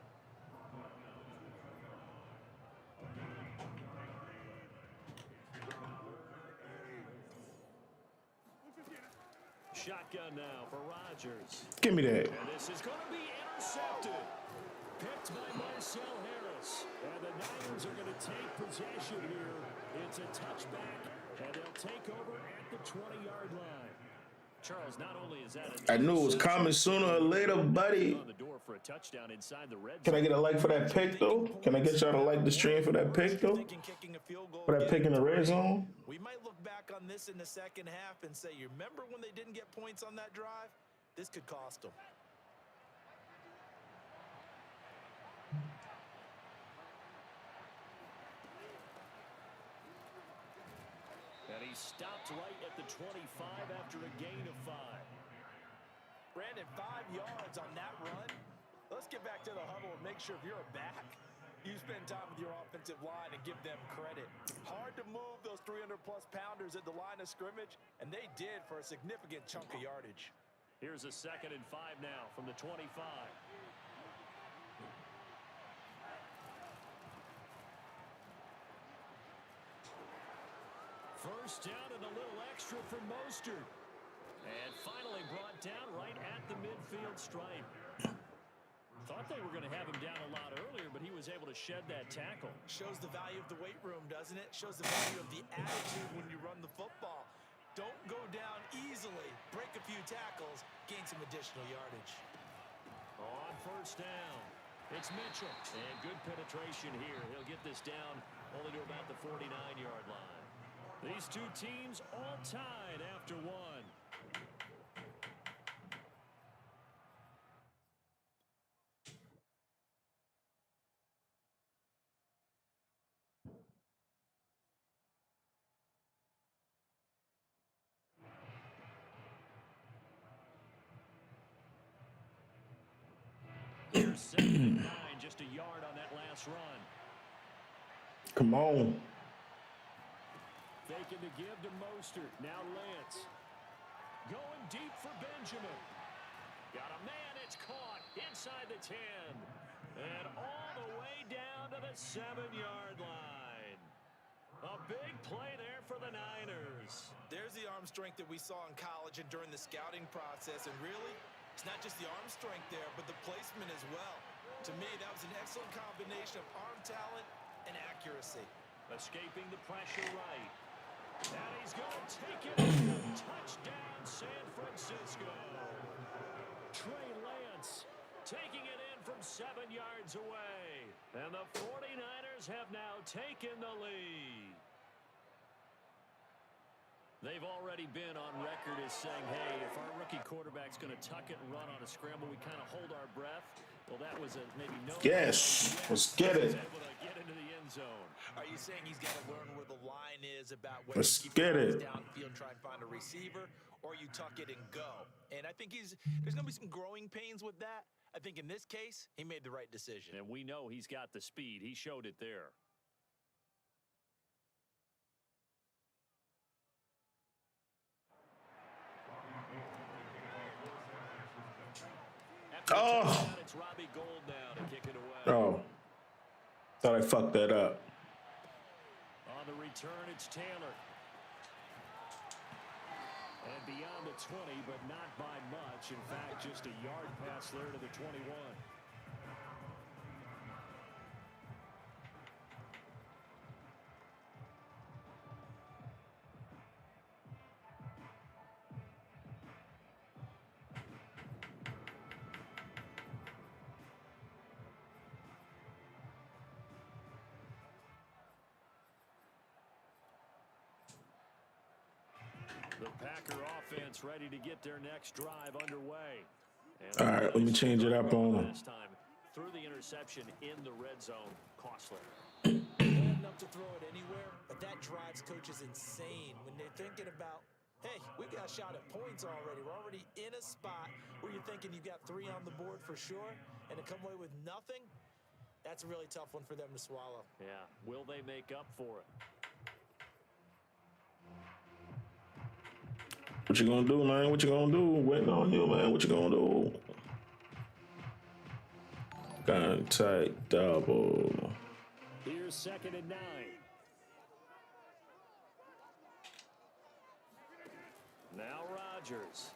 Shotgun now for Rodgers. Give me that. And this is going to be intercepted. Picked by Marcel Harris. And the Niners are going to take possession here. It's a touchback, and they'll take over at the 20-yard line. Charles, not only is that I knew it was coming sooner or later, buddy. on the door for a touchdown inside the red Can I zone. get a like for that pick, though? Can I get y'all to like the stream for that pick, though? For that pick in the red zone? We might look back on this in the 2nd half and say, you remember when they didn't get points on that drive? This could cost them. And he stopped right at the 25 after a gain of 5. Brandon, 5 yards on that run. Let's get back to the huddle and make sure if you're a back, you spend time with your offensive line and give them credit. Hard to move those 300-plus pounders at the line of scrimmage, and they did for a significant chunk of yardage. Here's a 2nd and 5 now from the 25. First down and a little extra for Mostert. And finally brought down right at the midfield stripe. Thought they were going to have him down a lot earlier, but he was able to shed that tackle. Shows the value of the weight room, doesn't it? Shows the value of the attitude when you run the football. Don't go down easily. Break a few tackles. Gain some additional yardage. On first down, it's Mitchell. And good penetration here. He'll get this down only to about the 49-yard line. These two teams all tied after one. Here's 2nd and 9, just a yard on that last run. Come on. Faking to give to Mostert. Now Lance. Going deep for Benjamin. Got a man, it's caught inside the 10. And all the way down to the 7-yard line. A big play there for the Niners. There's the arm strength that we saw in college and during the scouting process. And really, it's not just the arm strength there, but the placement as well. To me, that was an excellent combination of arm talent and accuracy. Escaping the pressure right. And he's going to take it. Touchdown, San Francisco. taking it in from 7 yards away. And the 49ers have now taken the lead. They've already been on record as saying, hey, if our rookie quarterback's going to tuck it and run on a scramble, we kind of hold our breath. Well, that was a maybe no. Yes, let's get it. Able to get into the end zone. Are you saying he's got to learn where the line is about whether Let's you keep get your eyes it. downfield, try and find a receiver, or you tuck it and go? And I think there's going to be some growing pains with that. I think in this case, he made the right decision. And we know he's got the speed. He showed it there. Oh. It's Robbie Gould now to kick it away. Oh. Thought I fucked that up. On the return, it's Taylor. And beyond the 20, but not by much. In fact, just a yard pass there to the 21. The Packer offense ready to get their next drive underway. And all right, let me change it up on them. Last time, through the interception in the red zone, costly. Enough to throw it anywhere, but that drives coaches insane when they're thinking about, hey, we've got a shot at points already. We're already in a spot where you're thinking you've got 3 on the board for sure, and to come away with nothing, that's a really tough one for them to swallow. Yeah, will they make up for it? What you gonna do, man? What you gonna do? Waiting on you, man. What you gonna do? Contact double. Here's 2nd and 9. Now Rodgers.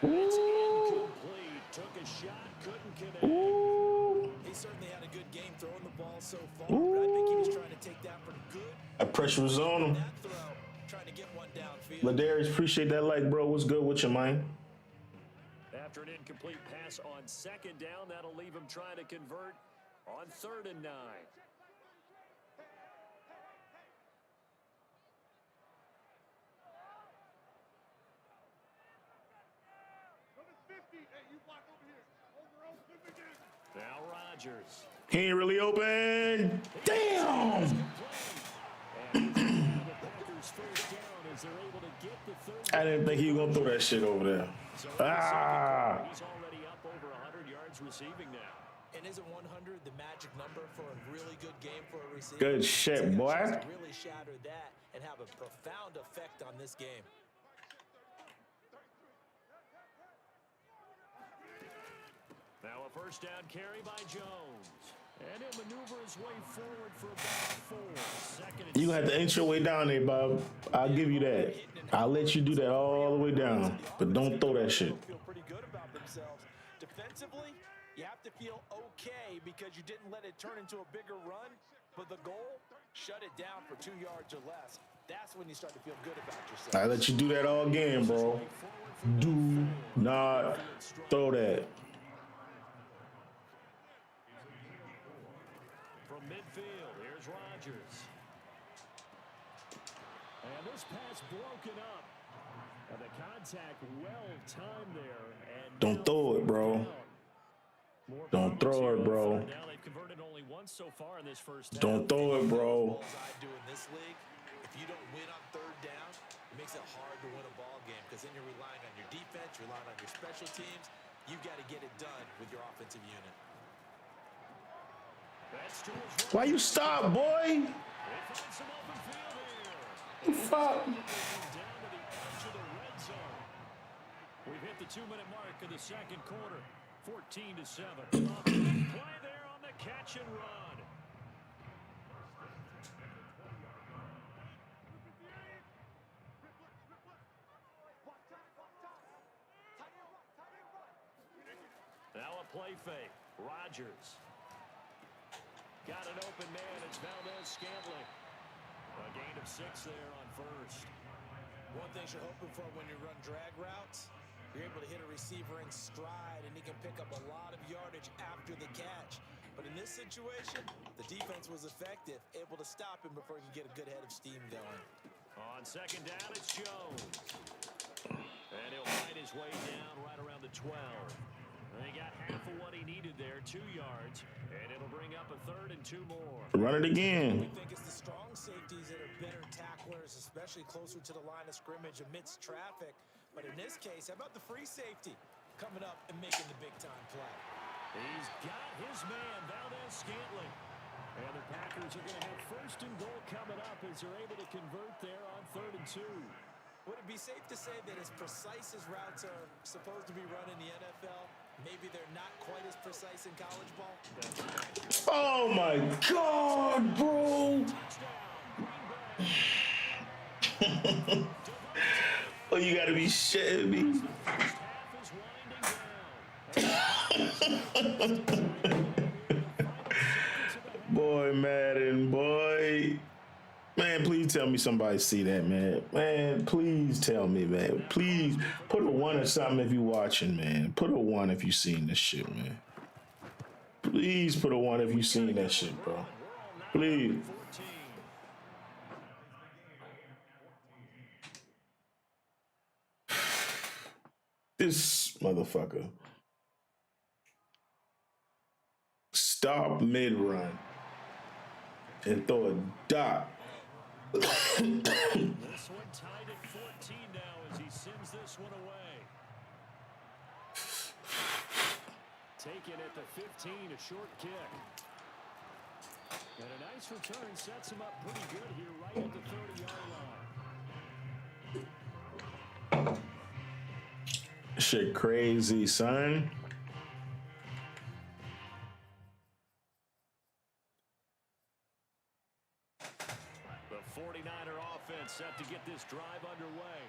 And it's incomplete. Took a shot, couldn't connect. Ooh. He certainly had a good game throwing the ball so far, but I think he was trying to take that for good. That pressure was on him. That throw, trying to get one downfield. Ladarius, appreciate that like, bro. What's good with you, man? After an incomplete pass on 2nd down, that'll leave him trying to convert on 3rd and 9. Now Rodgers. He ain't really open. Damn. I didn't think he was gonna throw that shit over there. Ah. He's already up over 100 yards receiving now. And isn't 100 the magic number for a really good game for a receiver? Good shit, boy. To really shatter that and have a profound effect on this game. Now a first down carry by Jones. And he'll maneuver his way forward for about 4. 2nd and You gonna have to inch your way down there, Bob. I'll give you that. I'll let you do that all the way down, but don't throw that shit. Feel pretty good about themselves. Defensively, you have to feel okay because you didn't let it turn into a bigger run, but the goal, shut it down for 2 yards or less. That's when you start to feel good about yourself. I let you do that all again, bro. Do not throw that. from midfield, here's Rodgers. And this pass broken up. And the contact well timed there. And Don't throw it, bro. Don't throw it, bro. Now they've converted only once so far in this first half. Don't throw it, bro. I do in this league, if you don't win on 3rd down, it makes it hard to win a ball game because then you're relying on your defense, you're relying on your special teams. You've got to get it done with your offensive unit. Why you stop, boy? Fuck. We've hit the 2-minute mark of the second quarter. 14-7. Play there on the catch and run. Now a play fake. Rodgers. Got an open man. It's Valdez-Scantling. A gain of 6 there on first. One thing you're hoping for when you run drag routes, You're able to hit a receiver in stride, and he can pick up a lot of yardage after the catch. But in this situation, the defense was effective, able to stop him before he could get a good head of steam going. On second down, it's Jones. And he'll find his way down right around the 12. They got half of what he needed there, 2 yards, and it'll bring up a 3rd and 2 more. Run it again. We think it's the strong safeties that are better tacklers, especially closer to the line of scrimmage amidst traffic. But in this case, how about the free safety coming up and making the big-time play? He's got his man, Valdez-Scantling. And the Packers are going to have 1st and goal coming up as they're able to convert there on 3rd and 2. Would it be safe to say that as precise as routes are supposed to be run in the NFL, maybe they're not quite as precise in college ball? Oh my God, bro. Oh, you gotta be shitting me. Boy, Madden, boy. Man, please tell me somebody see that, man. Man, please tell me, man. Please put a 1 or something if you watching, man. Put a 1 if you seen this shit, man. Please put a 1 if you seen that shit, bro. Please. This motherfucker. Stop mid-run and throw a dot. This one tied at 14 now as he sends this one away. Taken at the 15, a short kick. And a nice return sets him up pretty good here right at the 30-yard line. Shit crazy, son. The 49er offense set to get this drive underway.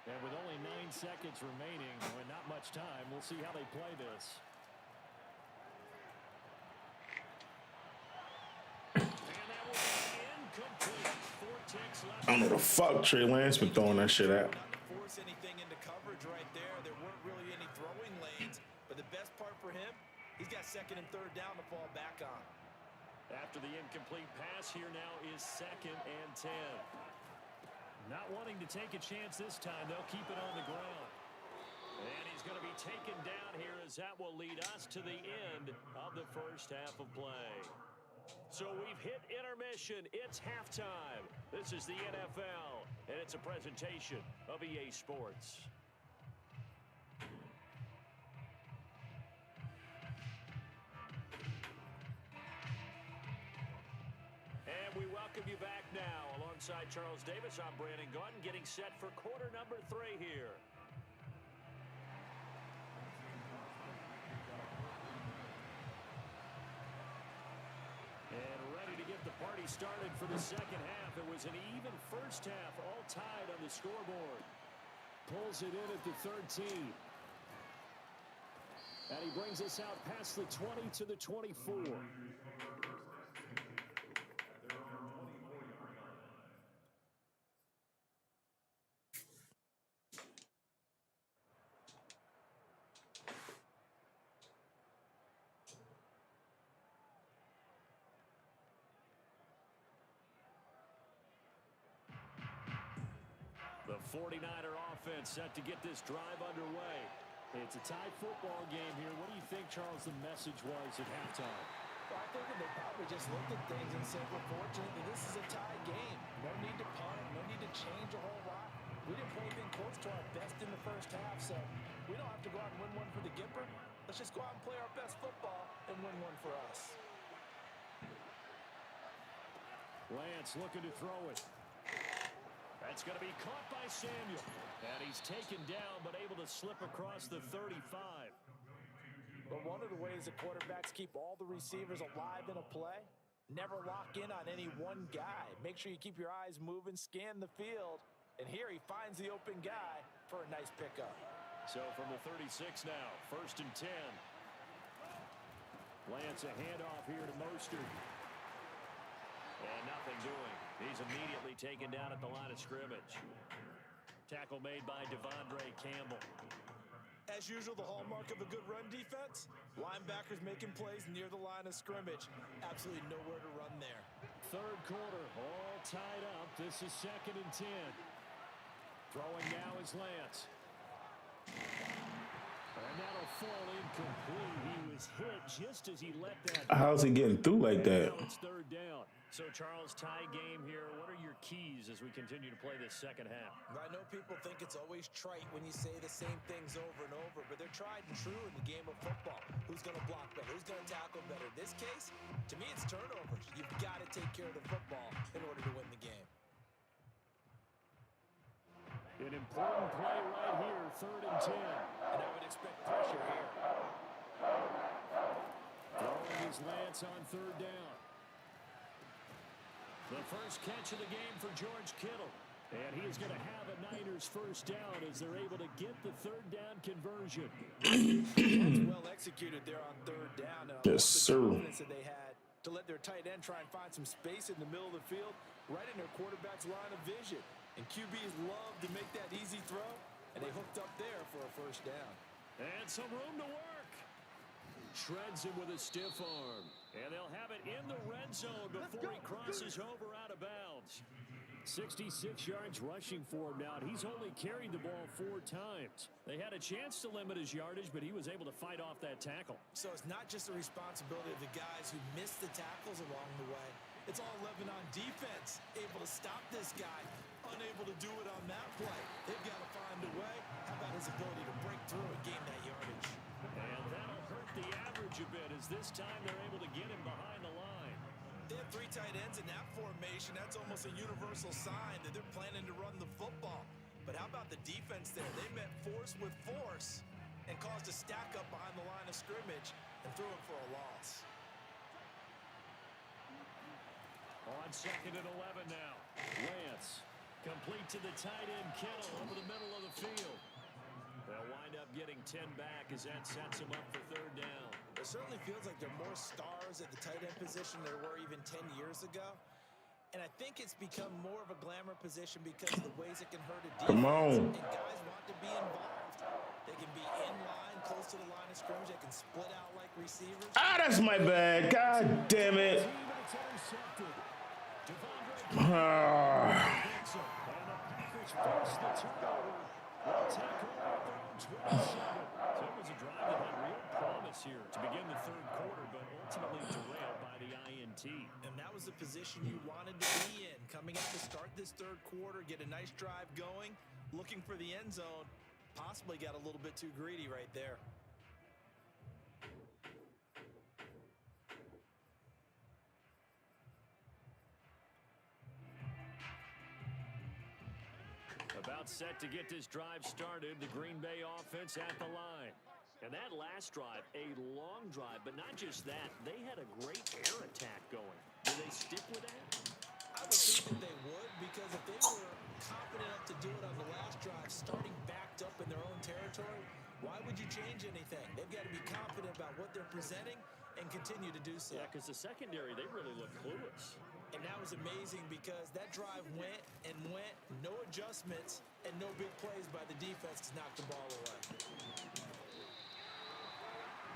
And with only 9 seconds remaining and not much time, we'll see how they play this. And that will be incomplete. 4 ticks left. I don't know the fuck Trey Lance been throwing that shit out. Not to force anything into coverage right there. There weren't really any throwing lanes. But the best part for him, he's got 2nd and 3rd down to fall back on. After the incomplete pass, here now is 2nd and 10. Not wanting to take a chance this time, they'll keep it on the ground. And he's going to be taken down here as that will lead us to the end of the first half of play. So we've hit intermission. It's halftime. This is the NFL, and it's a presentation of EA Sports. And we welcome you back now. Alongside Charles Davis, I'm Brandon Gaudin, getting set for quarter number 3 here. And ready to get the party started for the second half. It was an even first half, all tied on the scoreboard. Pulls it in at the 13. And he brings us out past the 20 to the 24. The 49er offense set to get this drive underway. It's a tie football game here. What do you think, Charles, the message was at halftime? Well, I think they probably just looked at things and said, we're fortunate that this is a tie game. No need to punt, no need to change a whole lot. We didn't play anything close to our best in the first half, so we don't have to go out and win one for the Gipper. Let's just go out and play our best football and win one for us. Lance looking to throw it. That's going to be caught by Samuel. And he's taken down, but able to slip across the 35. But one of the ways that quarterbacks keep all the receivers alive in a play, never lock in on any one guy. Make sure you keep your eyes moving, scan the field. And here he finds the open guy for a nice pickup. So from the 36 now, 1st and 10. Lance a handoff here to Mostert. And nothing doing. He's immediately taken down at the line of scrimmage. Tackle made by Devondre Campbell. As usual, the hallmark of a good run defense, linebackers making plays near the line of scrimmage. Absolutely nowhere to run there. Third quarter, all tied up. This is 2nd and 10. Throwing now is Lance. And that'll fall incomplete. He was hit just as he let that. How's he getting through like that? Now it's 3rd down. So, Charles, tie game here. What are your keys as we continue to play this second half? I know people think it's always trite when you say the same things over and over, but they're tried and true in the game of football. Who's going to block better? Who's going to tackle better? In this case, to me, it's turnovers. You've got to take care of the football in order to win the game. An important play right here, 3rd and 10. And I would expect pressure here. Throwing is Lance on 3rd down. The first catch of the game for George Kittle. And he is going to have a Niners first down as they're able to get the 3rd down conversion. That's well executed there on 3rd down. Yes, sir. The confidence that they had to let their tight end try and find some space in the middle of the field, right in their quarterback's line of vision. And QBs love to make that easy throw, and they hooked up there for a first down. And some room to work. Shreds him with a stiff arm. And they'll have it in the red zone before he crosses over out of bounds. 66 yards rushing for him now. He's only carried the ball 4 times. They had a chance to limit his yardage, but he was able to fight off that tackle. So it's not just the responsibility of the guys who missed the tackles along the way. It's all Lebanon defense, able to stop this guy, unable to do it on that play. They've got to find a way. How about his ability to break through and gain that yardage? And that'll hurt the average a bit as this time they're able to get him behind the line. They have 3 tight ends in that formation. That's almost a universal sign that they're planning to run the football. But how about the defense there? They met force with force and caused a stack up behind the line of scrimmage and threw it for a loss. On 2nd and 11 now. Lance complete to the tight end Kittle over the middle of the field. They'll wind up getting 10 back as that sets them up for 3rd down. It certainly feels like there are more stars at the tight end position than there were even 10 years ago. And I think it's become more of a glamour position because of the ways it can hurt a defense. Come on. And guys want to be involved. They can be in line, close to the line of scrimmage. They can split out like receivers. Ah, that's my bad. God damn it. Here to begin the 3rd quarter, but ultimately derailed by the INT. And that was the position you wanted to be in. Coming out to start this 3rd quarter, get a nice drive going, looking for the end zone. Possibly got a little bit too greedy right there. About set to get this drive started, the Green Bay offense at the line. And that last drive, a long drive, but not just that. They had a great air attack going. Do they stick with that? I would think that they would, because if they were confident enough to do it on the last drive, starting backed up in their own territory, why would you change anything? They've got to be confident about what they're presenting and continue to do so. Yeah, because the secondary, they really look clueless. And that was amazing because that drive went and went, no adjustments, and no big plays by the defense to knock the ball away.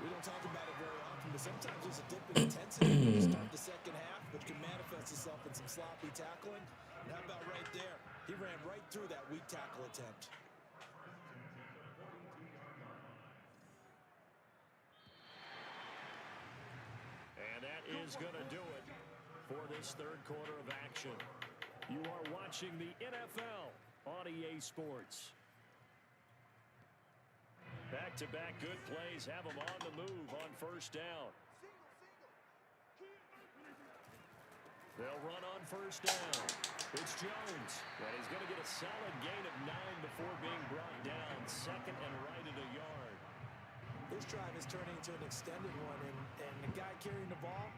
We don't talk about it very often, but sometimes there's a dip in intensity when you start the second half, which can manifest itself in some sloppy tackling. And how about right there? He ran right through that weak tackle attempt. And that is going to do it for this 3rd quarter of action. You are watching the NFL on EA Sports. Back-to-back good plays have them on the move on 1st down. They'll run on 1st down. It's Jones. And he's going to get a solid gain of 9 before being brought down. 2nd and right at a yard. This drive is turning into an extended one, and the guy carrying the ball,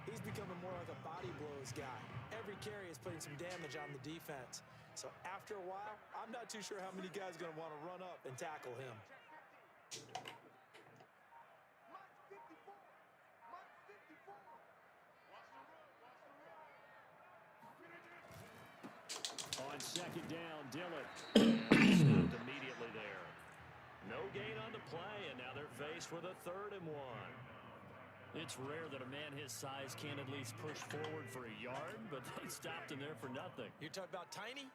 he's becoming more like a body blows guy. Every carry is putting some damage on the defense. So after a while, I'm not too sure how many guys are going to want to run up and tackle him. On 2nd down, Dillon. Stopped immediately there. No gain on the plays for the 3rd and 1. It's rare that a man his size can't at least push forward for a yard, but they stopped him there for nothing. You're talking about tiny?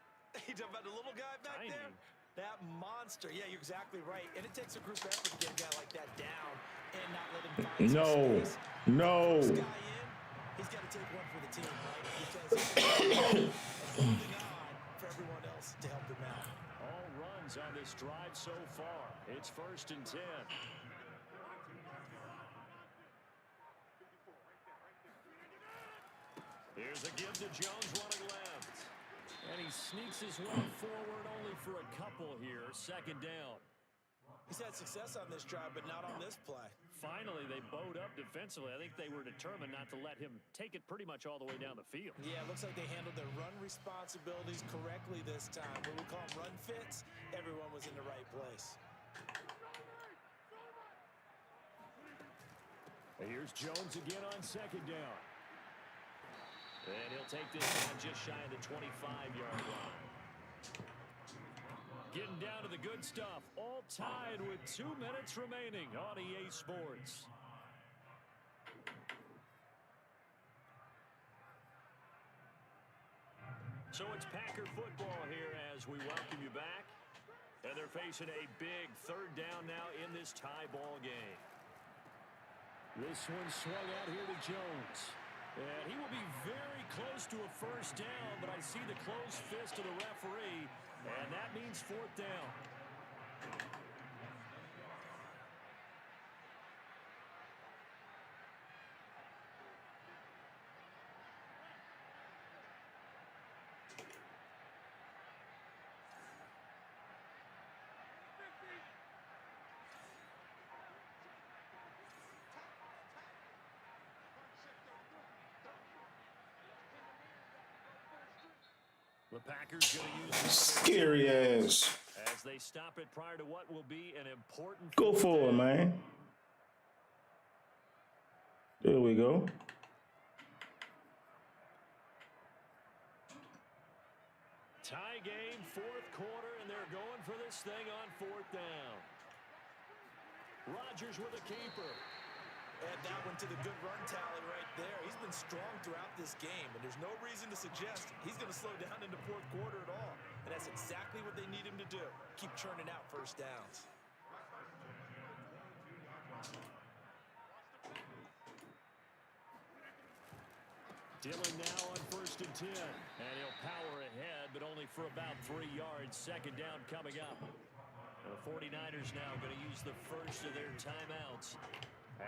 You're talking about the little guy back Tiny. there? That monster. Yeah, you're exactly right. And it takes a group effort to get a guy like that down and not let him find some space. First guy in, he's got to take one for the team, right? Because he's holding on for everyone else to help him out. All runs on this drive so far. It's 1st and 10. Here's a give to Jones running left. And he sneaks his way forward only for a couple here. 2nd down. He's had success on this drive, but not on this play. Finally, they bowed up defensively. I think they were determined not to let him take it pretty much all the way down the field. Yeah, it looks like they handled their run responsibilities correctly this time. What we call them run fits, everyone was in the right place. Here's Jones again on 2nd down. And he'll take this down just shy of the 25-yard line. Getting down to the good stuff. All tied with 2 minutes remaining on EA Sports. So it's Packer football here as we welcome you back. And they're facing a big 3rd down now in this tie ball game. This one swung out here to Jones. And he will be very close to a 1st down, but I see the closed fist of the referee, and that means 4th down. The Packers going to use Scary ass. as they stop it prior to what will be an important. Go for it, man. There we go. Tie game, 4th quarter, and they're going for this thing on 4th down. Rodgers with a keeper. Add that one to the good run tally right there. He's been strong throughout this game, and there's no reason to suggest he's going to slow down in the 4th quarter at all. And that's exactly what they need him to do. Keep churning out 1st downs. Dillon now on 1st and 10. And he'll power ahead, but only for about 3 yards. 2nd down coming up. The 49ers now going to use the first of their timeouts,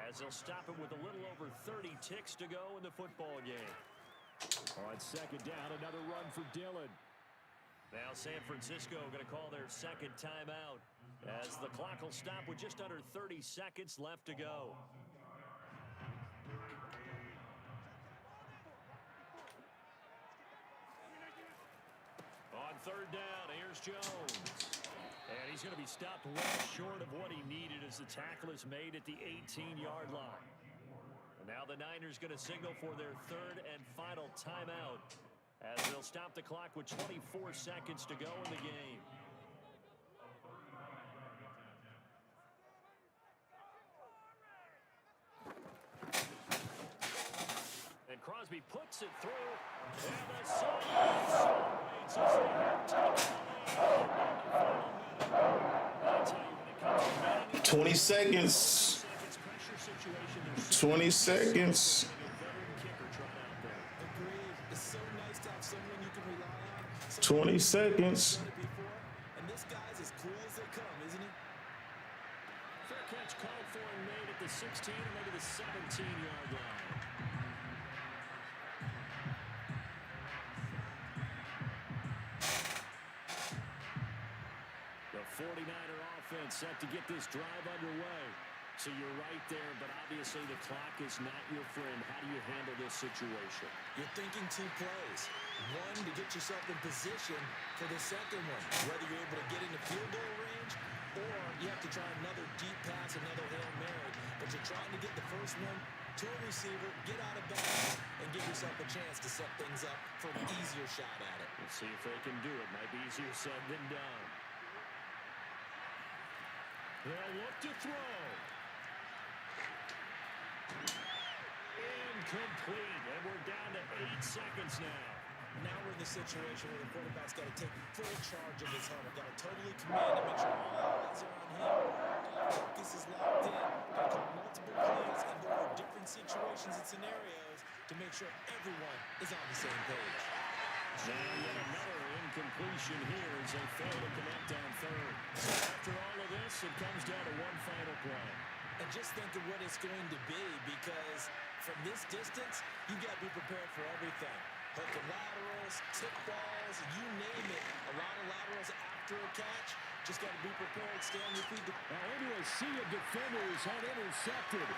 as they'll stop it with a little over 30 ticks to go in the football game. On 2nd down, another run for Dillon. Now San Francisco going to call their 2nd timeout, as the clock will stop with just under 30 seconds left to go. On 3rd down, here's Jones. And he's going to be stopped well short of what he needed as the tackle is made at the 18-yard line. And now the Niners going to signal for their 3rd and final timeout, as they'll stop the clock with 24 seconds to go in the game. And Crosby puts it through. And the celebrates as they have taken the lead. 20 seconds. 20 seconds. Agreed. It's so nice to have someone you can rely on. 20 seconds. And this guy's as cool as they come, isn't he? Fair catch called for and made at the 16 or maybe the 17-yard line. The 49er offense set to get this drive underway. So you're right there, but obviously the clock is not your friend. How do you handle this situation? You're thinking 2 plays. One, to get yourself in position for the second one, whether you're able to get into field goal range or you have to try another deep pass, another Hail Mary. But you're trying to get the first one to a receiver, get out of bounds, and give yourself a chance to set things up for an easier shot at it. Let's see if they can do it. Might be easier said than done. They'll look to throw. Incomplete, and we're down to 8 seconds now. Now we're in the situation where the quarterback's got to take full charge of his helmet. Got to totally command and make sure all eyes are on him. Focus is locked in. Got to call multiple plays and go over different situations and scenarios to make sure everyone is on the same page. And yet another incompletion here as they fail to connect on third. So after all of this, it comes down to one final play. And just think of what it's going to be, because from this distance, you got to be prepared for everything. Hook and laterals, tip balls, you name it. A lot of laterals after a catch. Just got to be prepared, stay on your feet. Now into a sea of defenders had intercepted.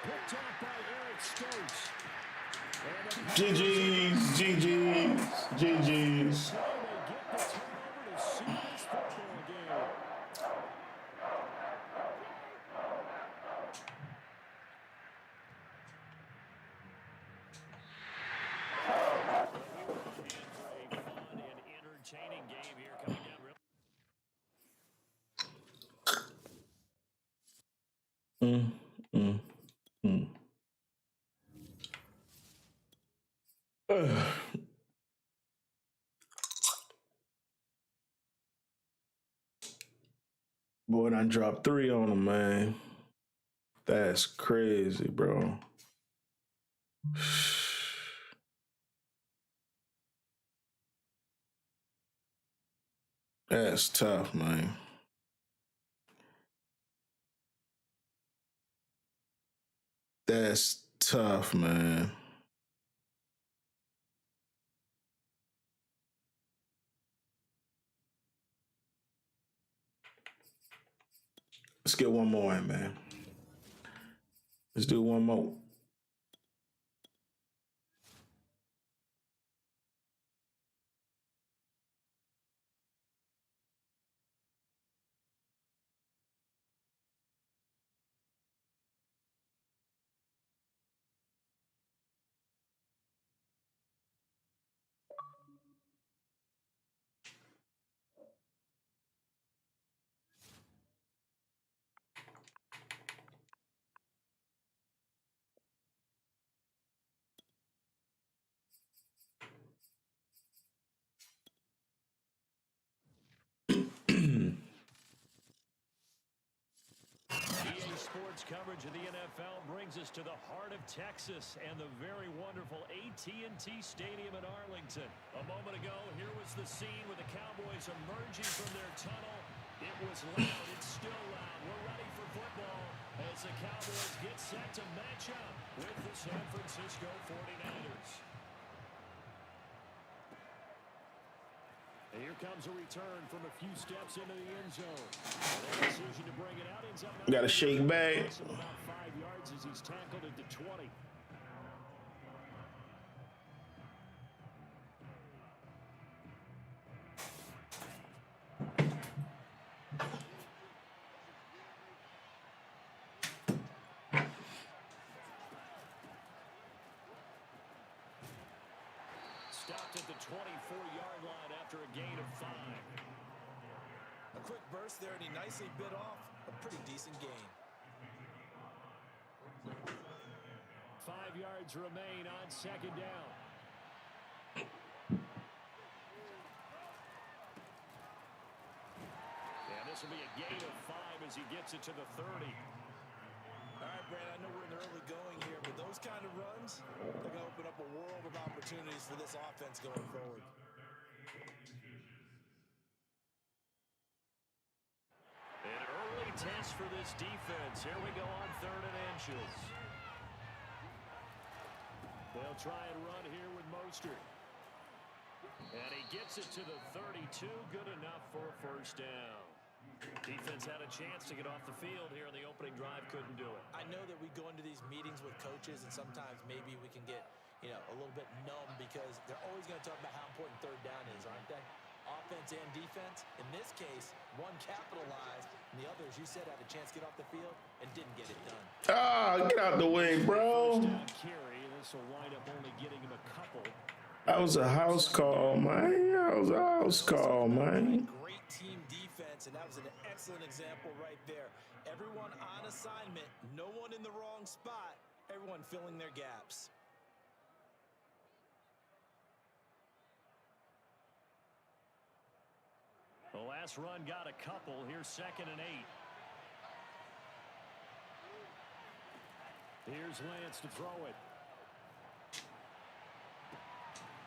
Picked off by Eric Stokes. GG's, GG's, GG's. So they get the turnover to seal this football game. Boy, done dropped 3 on him, man. That's crazy, bro. That's tough, man. That's tough, man. Let's get one more in, man. Let's do one more. EA Sports coverage of the NFL brings us to the heart of Texas and the very wonderful AT&T Stadium in Arlington. A moment ago, here was the scene with the Cowboys emerging from their tunnel. It was loud. It's still loud. We're ready for football as the Cowboys get set to match up with the San Francisco 49ers. And here comes a return from a few steps into the end zone. The decision to bring it out ends up Got to shake back. about 5 yards as he's tackled at the 20. Stopped at the 24-yard line after a gain of 5. A quick burst there, and he nicely bit off a pretty decent gain. 5 yards remain on second down. And this will be a gain of 5 as he gets it to the 30. All right, Brad, I know we're in the early going here, but those kind of runs, they're going to open up a world of opportunities for this offense going forward. An early test for this defense. Here we go on 3rd and inches. They'll try and run here with Mostert. And he gets it to the 32. Good enough for a first down. Defense had a chance to get off the field here in the opening drive. Couldn't do it. I know that we go into these meetings with coaches, and sometimes maybe we can get, a little bit numb because they're always going to talk about how important 3rd down is, aren't they? Offense and defense. In this case, one capitalized, and the other, as you said, had a chance to get off the field and didn't get it done. Get out the way, bro. First down carry. This will wind up only getting him a couple. That was a house call, man. That was a house call, man. Great team defense, and that was an excellent example right there. Everyone on assignment, no one in the wrong spot. Everyone filling their gaps. The last run got a couple. Here's 2nd and 8. Here's Lance to throw it.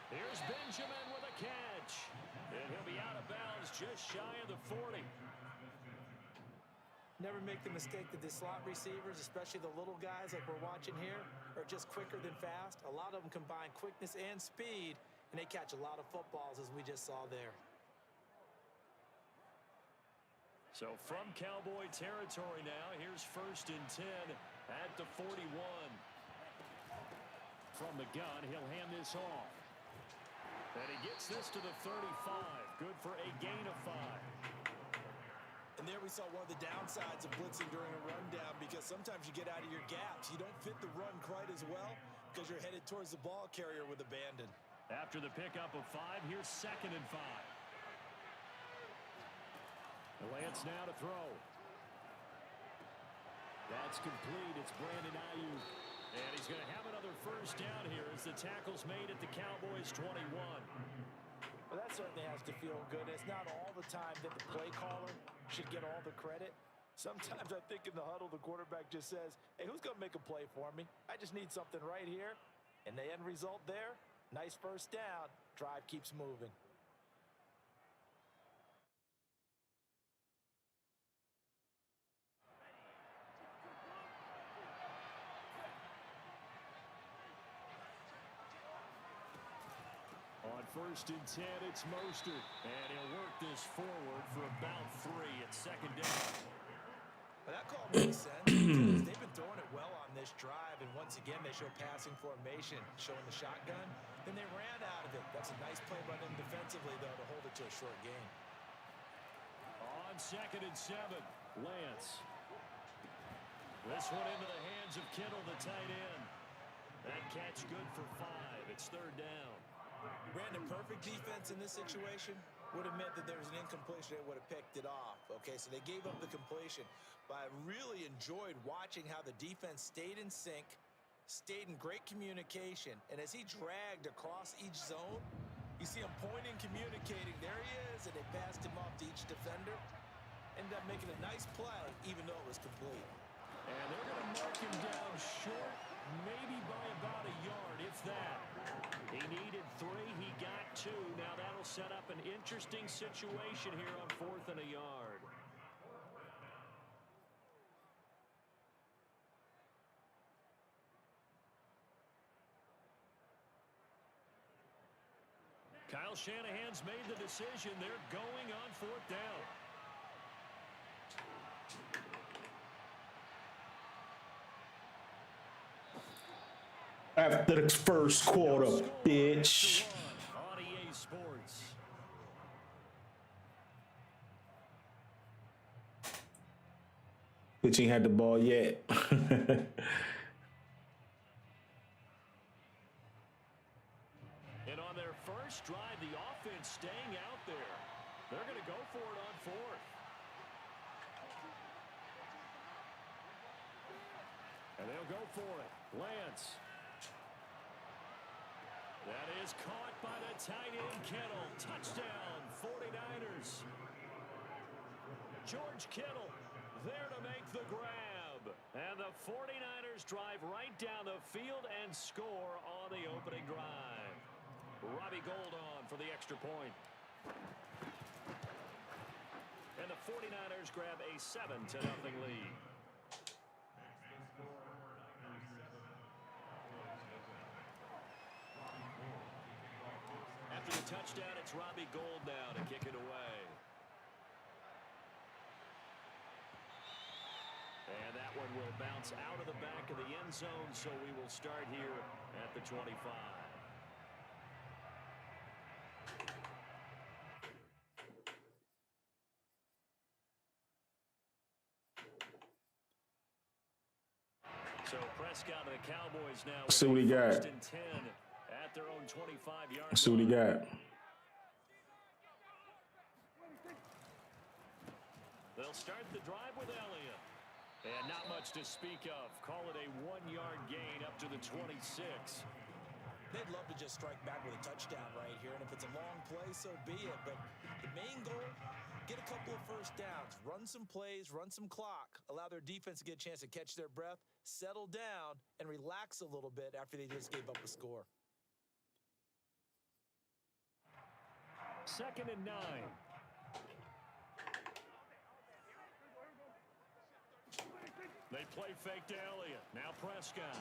Here's Benjamin with a catch. And he'll be out of bounds just shy of the 40. Never make the mistake that the slot receivers, especially the little guys like we're watching here, are just quicker than fast. A lot of them combine quickness and speed, and they catch a lot of footballs, as we just saw there. So from Cowboy territory now, here's 1st and 10 at the 41. From the gun, he'll hand this off. And he gets this to the 35. Good for a gain of 5. And there we saw one of the downsides of blitzing during a rundown, because sometimes you get out of your gaps. You don't fit the run quite as well because you're headed towards the ball carrier with abandon. After the pickup of 5, here's 2nd and 5. Lance now to throw. That's complete. It's Brandon Ayuk. And he's going to have another 1st down here as the tackle's made at the Cowboys' 21. Well, that certainly has to feel good. It's not all the time that the play caller should get all the credit. Sometimes I think in the huddle, the quarterback just says, hey, who's going to make a play for me? I just need something right here. And the end result there, nice 1st down. Drive keeps moving. On 1st and 10, it's Mostert. And he'll work this forward for about 3 at 2nd down. Well, that call makes sense because they've been throwing it well on this drive, and once again they show passing formation, showing the shotgun. Then they ran out of it. That's a nice play by them defensively, though, to hold it to a short gain. On 2nd and 7, Lance. This one into the hands of Kittle, the tight end. That catch good for 5. It's 3rd down. Ran a perfect defense in this situation. Would have meant that there was an incompletion. They would have picked it off. Okay, so they gave up the completion. But I really enjoyed watching how the defense stayed in sync, stayed in great communication. And as he dragged across each zone, you see him pointing, communicating. There he is, and they passed him off to each defender. Ended up making a nice play, even though it was complete. And they're going to mark him down short, maybe by about a yard, if that. He needed 3. He got 2. Now that'll set up an interesting situation here on 4th and a yard. Kyle Shanahan's made the decision. They're going on 4th down. After the 1st quarter, bitch. On EA Sports. Bitch ain't had the ball yet. And on their first drive, the offense staying out there. They're going to go for it on 4th. And they'll go for it. Lance. That is caught by the tight end, Kittle. Touchdown, 49ers. George Kittle there to make the grab. And the 49ers drive right down the field and score on the opening drive. Robbie Gould on for the extra point. And the 49ers grab a 7-0 lead. After the touchdown, it's Robbie Gould now to kick it away. And that one will bounce out of the back of the end zone, so we will start here at the 25. So Prescott and the Cowboys now See what he got. 1st and 10 at their own 25-yard See what he line. got. They'll start the drive with Elliott. And not much to speak of. Call it a 1-yard gain up to the 26. They'd love to just strike back with a touchdown right here, and if it's a long play, so be it. But the main goal, get a couple of first downs, run some plays, run some clock, allow their defense to get a chance to catch their breath, settle down, and relax a little bit after they just gave up a score. 2nd and 9. They play fake to Elliott. Now Prescott.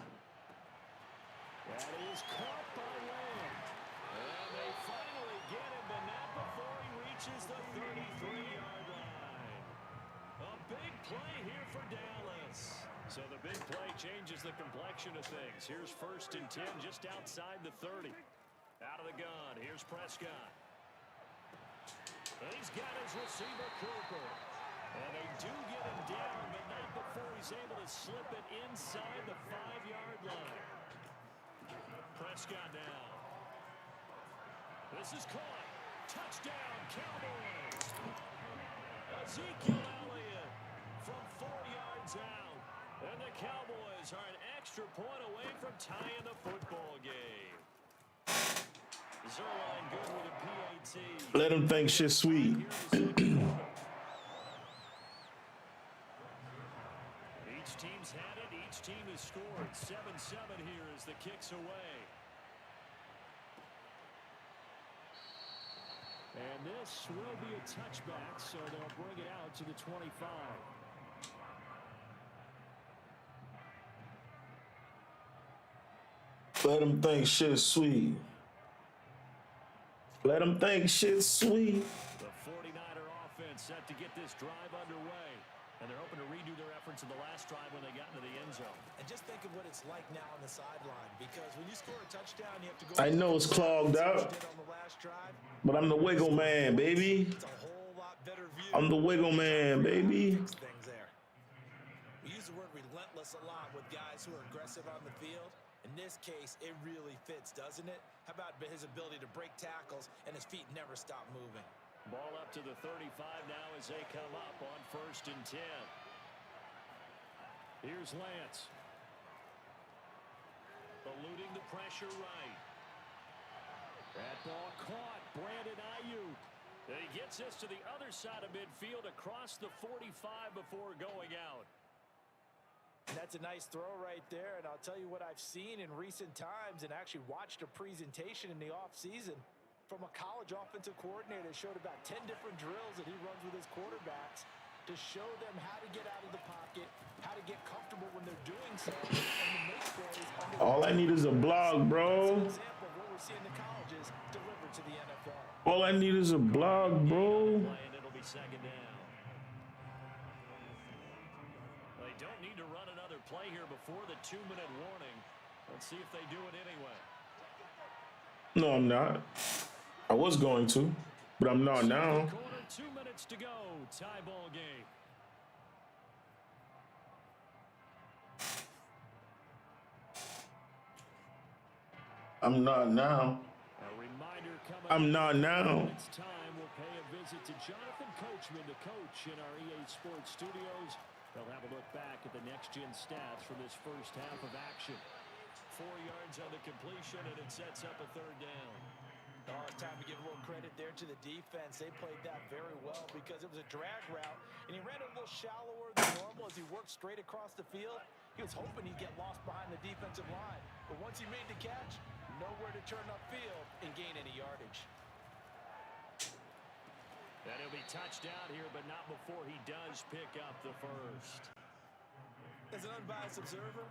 That is caught by Lamb. And they finally get him, but not before he reaches the 33-yard line. A big play here for Dallas. So the big play changes the complexion of things. Here's 1st and 10 just outside the 30. Out of the gun. Here's Prescott. And he's got his receiver, Cooper. And they do get him down, but not before he's able to slip it inside the 5-yard line. Prescott down. This is caught. Touchdown, Cowboys. Ezekiel Elliott from 4 yards out. And the Cowboys are an extra point away from tying the football game. Zerline good with a PAT. Let them think shit sweet. Each team's had it. Each team has scored. 7-7 here as the kick's away. And this will be a touchback, so they'll bring it out to the 25. Let them think shit sweet. Let them think shit sweet. The 49er offense set to get this drive underway. And they're hoping to redo their efforts in the last drive when they got into the end zone. And just think of what it's like now on the sideline, because when you score a touchdown, you have to go. I know it's clogged up, but I'm the wiggle man, baby. It's a whole lot better view. I'm the wiggle man, baby. Things there. We use the word relentless a lot with guys who are aggressive on the field. In this case, it really fits, doesn't it? How about his ability to break tackles and his feet never stop moving? Ball up to the 35 now as they come up on 1st and 10. Here's Lance. Eluding the pressure right. That ball caught. Brandon Ayuk. And he gets this to the other side of midfield across the 45 before going out. That's a nice throw right there, and I'll tell you what I've seen in recent times and actually watched a presentation in the offseason from a college offensive coordinator that showed about 10 different drills that he runs with his quarterbacks to show them how to get out of the pocket, how to get comfortable when they're doing so, and to make plays. All I need is a block, bro. That's an example of what we're seeing in the colleges delivered to the NFL. All I need is a block, bro. And it'll be 2nd down. They don't need to run another play here before the 2-minute warning. Let's see if they do it anyway. No, I'm not. I was going to, but I'm not now. Quarter, 2 minutes to go. Tie ball game. I'm not now. A reminder coming I'm not now. It's time we'll pay a visit to Jonathan Coachman, the coach in our EA Sports studios. They'll have a look back at the next-gen stats from this first half of action. 4 yards on the completion, and it sets up a 3rd down. Oh, it's time to give a little credit there to the defense. They played that very well because it was a drag route, and he ran it a little shallower than normal as he worked straight across the field. He was hoping he'd get lost behind the defensive line, but once he made the catch, nowhere to turn upfield and gain any yardage. And he'll be touched out here, but not before he does pick up the first. As an unbiased observer,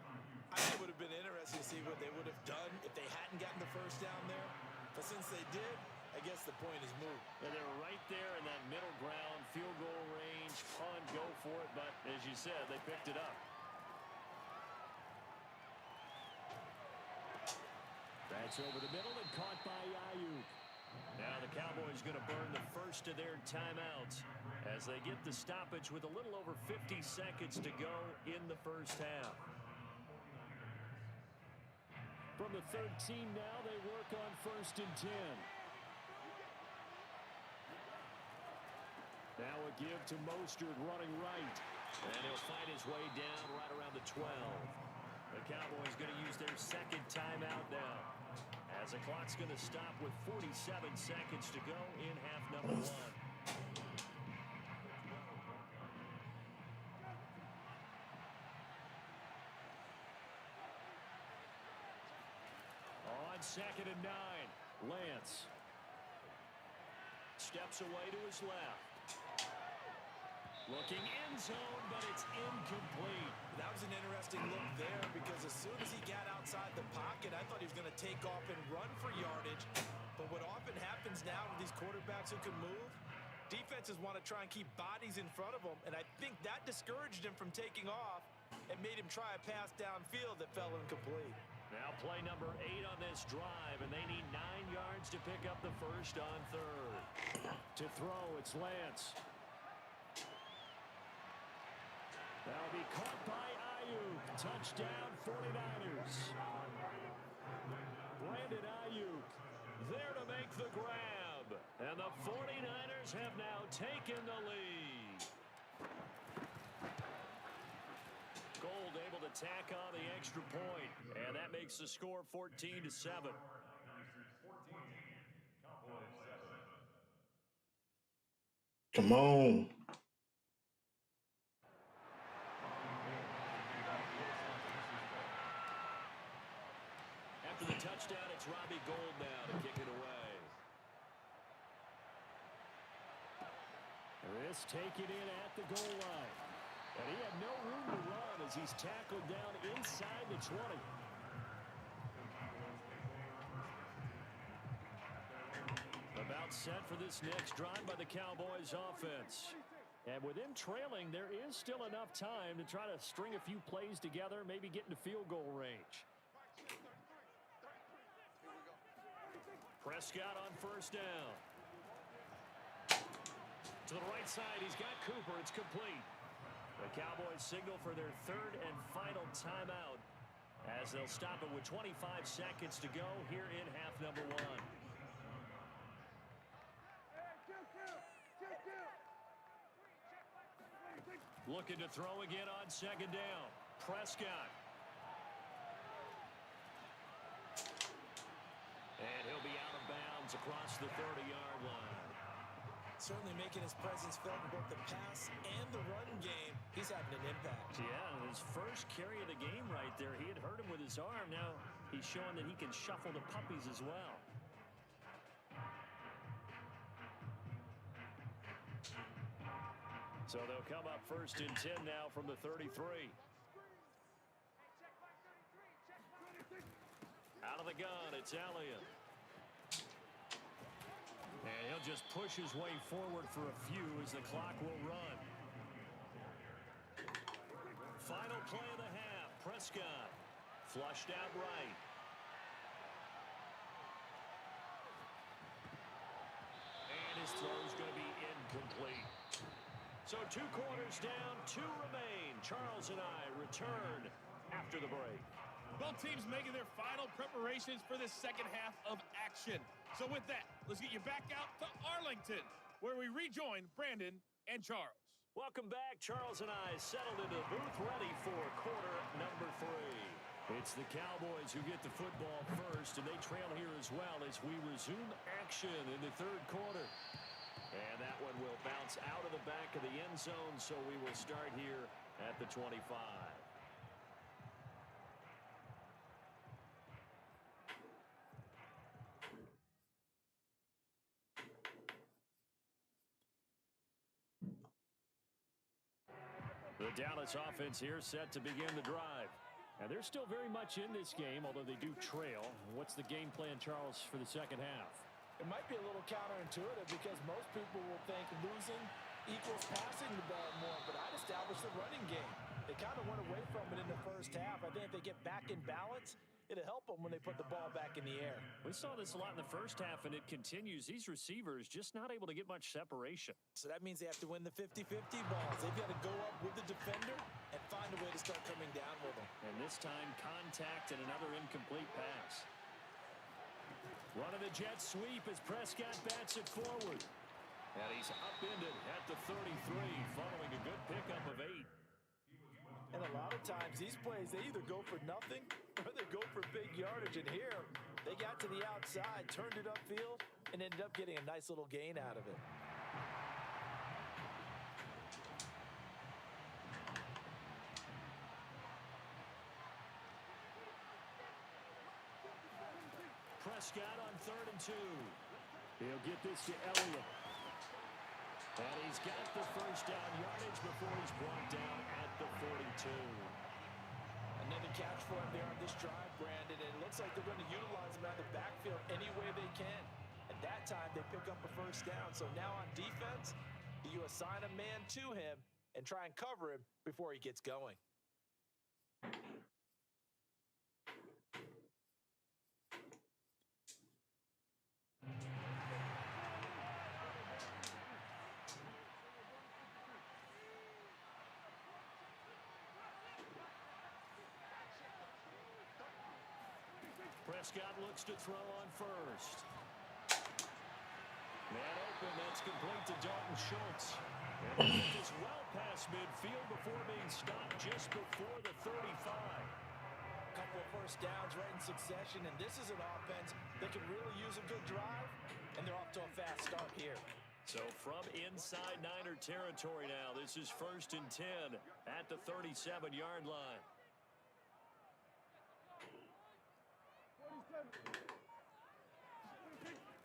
I think it would have been interesting to see what they would have done if they hadn't gotten the first down there. But since they did, I guess the point is moot. And they're right there in that middle ground, field goal range, punt, go for it. But as you said, they picked it up. That's over the middle and caught by Ayuk. Now the Cowboys going to burn the first of their timeouts as they get the stoppage with a little over 50 seconds to go in the first half. From the 13 now, they work on 1st and 10. Now a give to Mostert running right. And he'll find his way down right around the 12. The Cowboys going to use their second timeout now, as the clock's going to stop with 47 seconds to go in half number 1. On 2nd and 9, Lance steps away to his left. Looking end zone, but it's incomplete. That was an interesting look there because as soon as he got outside the pocket, I thought he was going to take off and run for yardage. But what often happens now with these quarterbacks who can move, defenses want to try and keep bodies in front of them, and I think that discouraged him from taking off and made him try a pass downfield that fell incomplete. Now play number 8 on this drive, and they need 9 yards to pick up the first on 3rd. To throw, it's Lance. That'll be caught by Ayuk. Touchdown, 49ers. Brandon Ayuk there to make the grab. And the 49ers have now taken the lead. Gold able to tack on the extra point, and that makes the score 14-7. Come on. After the touchdown, it's Robbie Gould now to kick it away. This taken in at the goal line. And he had no room to run as he's tackled down inside the 20. About set for this next drive by the Cowboys offense. And with them trailing, there is still enough time to try to string a few plays together, maybe get into field goal range. Prescott on first down. To the right side, he's got Cooper. It's complete. The Cowboys signal for their 3rd and final timeout as they'll stop it with 25 seconds to go here in half number 1. Looking to throw again on 2nd down. Prescott. And he'll be out of bounds across the 30-yard line. Certainly making his presence felt in both the pass and the run game. He's having an impact. Yeah, his first carry of the game right there. He had hurt him with his arm. Now he's showing that he can shuffle the puppies as well. So they'll come up 1st and 10 now from the 33. Out of the gun, it's Elliott. And he'll just push his way forward for a few as the clock will run. Final play of the half. Prescott flushed out right. And his throw's going to be incomplete. So 2 quarters down, 2 remain. Charles and I return after the break. Both teams making their final preparations for this second half of action. So with that, let's get you back out to Arlington, where we rejoin Brandon and Charles. Welcome back. Charles and I settled into the booth ready for quarter number 3. It's the Cowboys who get the football first, and they trail here as well as we resume action in the 3rd quarter. And that one will bounce out of the back of the end zone, so we will start here at the 25. The Dallas offense here set to begin the drive. And they're still very much in this game, although they do trail. What's the game plan, Charles, for the second half? It might be a little counterintuitive because most people will think losing equals passing the ball more, but I'd establish the running game. They kind of went away from it in the first half. I think if they get back in balance, it'll help them when they put the ball back in the air. We saw this a lot in the first half, and it continues. These receivers just not able to get much separation. So that means they have to win the 50-50 balls. They've got to go up with the defender and find a way to start coming down with them. And this time, contact and another incomplete pass. Running the jet sweep as Prescott bats it forward. And he's upended at the 33 following a good pickup of 8. of times, these plays, they either go for nothing or they go for big yardage. And here, they got to the outside, turned it upfield, and ended up getting a nice little gain out of it. Prescott on 3rd and 2. He'll get this to Elliott. And he's got the first down yardage before he's brought down at the 42. Another catch for him there on this drive, Brandon. And it looks like they're going to utilize him out of the backfield any way they can. At that time, they pick up a first down. So now on defense, you assign a man to him and try and cover him before he gets going. Prescott looks to throw on first. Man open, that's complete to Dalton Schultz. And he gets well past midfield before being stopped just before the 35. Couple of first downs right in succession, and this is an offense that can really use a good drive, and they're off to a fast start here. So from inside Niner territory now, this is 1st and 10 at the 37-yard line.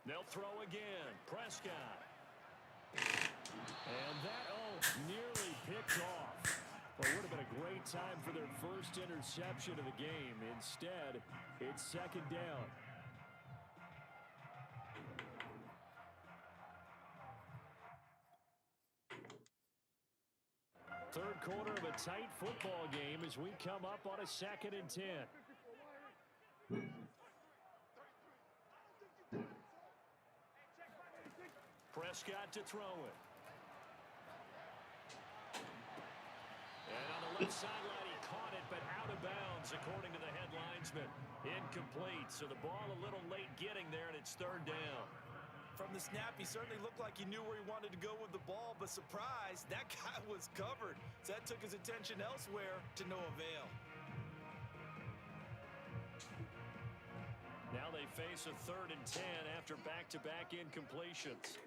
They'll throw again. Prescott. And that, nearly picked off. Well, it would have been a great time for their first interception of the game. Instead, it's 2nd down. Third quarter of a tight football game as we come up on a 2nd and 10. Prescott to throw it. And on the left sideline, he caught it, but out of bounds, according to the head linesman. Incomplete, so the ball a little late getting there, and it's 3rd down. From the snap, he certainly looked like he knew where he wanted to go with the ball, but surprise, that guy was covered. So that took his attention elsewhere to no avail. Now they face a 3rd and 10 after back-to-back incompletions.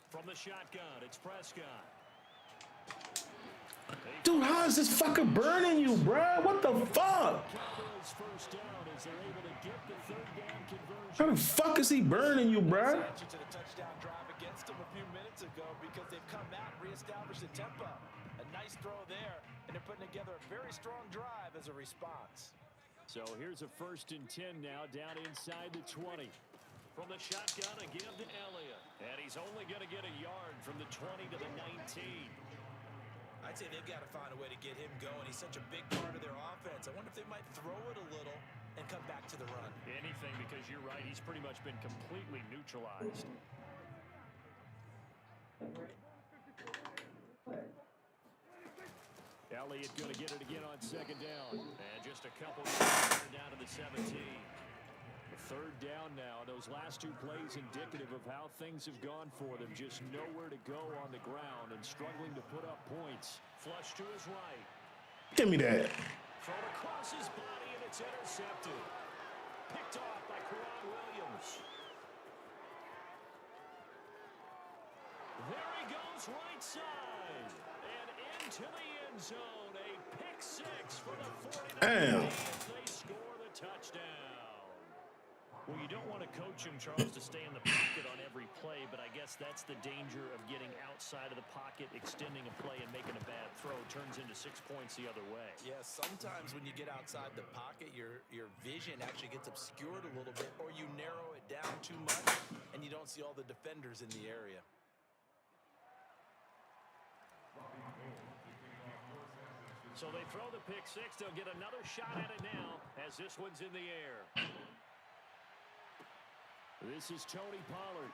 From the shotgun, it's Prescott. Dude, how is this fucker burning you, bruh? What the fuck? First down as they're able to get the 3rd down conversion. How the fuck is he burning you, bruh? To the touchdown drive against them a few minutes ago because they've come out and reestablished the tempo. A nice throw there, and they're putting together a very strong drive as a response. So here's a 1st and 10 now down inside the 20. From the shotgun again to Elliott. And he's only going to get a yard from the 20 to the 19. I'd say they've got to find a way to get him going. He's such a big part of their offense. I wonder if they might throw it a little and come back to the run. Anything, because you're right. He's pretty much been completely neutralized. Elliott going to get it again on 2nd down. And just a couple down to the 17. 3rd down now. Those last 2 plays indicative of how things have gone for them. Just nowhere to go on the ground and struggling to put up points. Flush to his right. Give me that. Thrown across his body, and it's intercepted. Picked off by Quran Williams. There he goes right side. And into the end zone. A pick 6 for the 49ers. Damn. They score the touchdown. Well, you don't want to coach him, Charles, to stay in the pocket on every play, but I guess that's the danger of getting outside of the pocket, extending a play, and making a bad throw. Turns into 6 points the other way. Yeah, sometimes when you get outside the pocket, your vision actually gets obscured a little bit, or you narrow it down too much, and you don't see all the defenders in the area. So they throw the pick 6. They'll get another shot at it now as this one's in the air. This is Tony Pollard.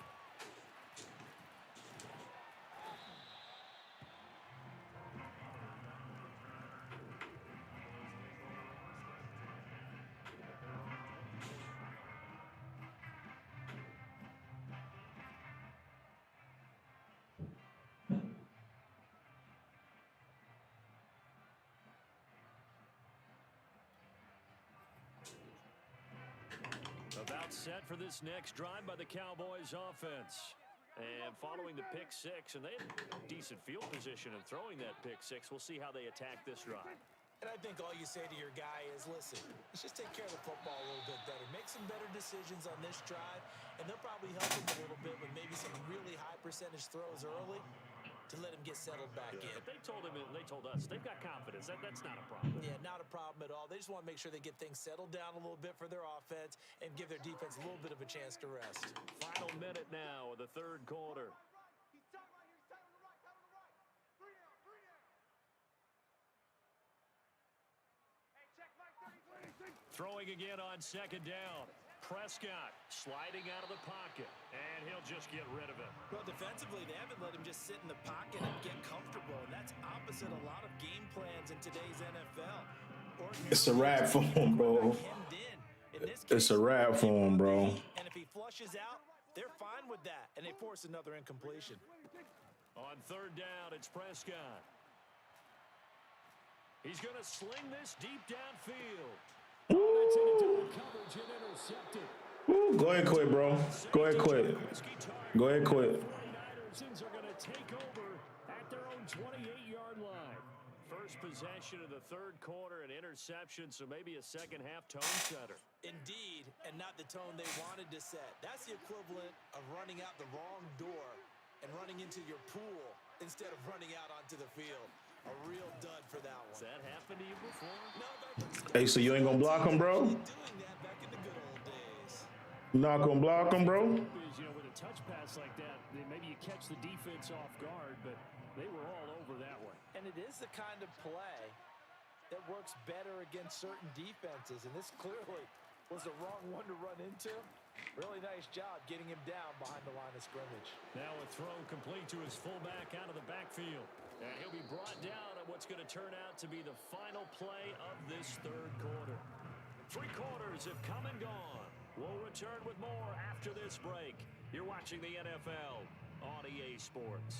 It's set for this next drive by the Cowboys offense. And following the pick six, and they had decent field position in throwing that pick six. We'll see how they attack this drive. And I think all you say to your guy is, listen, let's just take care of the football a little bit better. Make some better decisions on this drive, and they'll probably help him a little bit with maybe some really high percentage throws early to let him get settled back in. But they told him, they told us, they've got confidence. That's not a problem. Yeah, not a problem at all. They just want to make sure they get things settled down a little bit for their offense and give their defense a little bit of a chance to rest. Final minute now of the third quarter. Throwing again on second down. Prescott sliding out of the pocket, and he'll just get rid of it. Well, defensively, they haven't let him just sit in the pocket and get comfortable, and that's opposite a lot of game plans in today's NFL. It's a wrap for him, bro. It's a wrap for him, bro. And if he flushes out, they're fine with that, and they force another incompletion. On third down, it's Prescott. He's going to sling this deep downfield. That's into coverage and intercepted. Ooh, go ahead, quit, bro. Go ahead, quit. Go ahead, quit. 49ers are going to take over at their own 28-yard line. First possession of the third quarter, an interception, so maybe a second-half tone setter. Indeed, and not the tone they wanted to set. That's the equivalent of running out the wrong door and running into your pool instead of running out onto the field. A real dud for that one. Has that happened to you before? No, Hey, so you ain't gonna block him, bro? doing that back in the good old days. You not gonna block him, bro? You know, with a touch pass like that, maybe you catch the defense off guard, but they were all over that one. And it is the kind of play that works better against certain defenses, and this clearly was the wrong one to run into. Really nice job getting him down behind the line of scrimmage. Now a throw complete to his fullback out of the backfield. And he'll be brought down at what's going to turn out to be the final play of this third quarter. 3 quarters have come and gone. We'll return with more after this break. You're watching the NFL on EA Sports.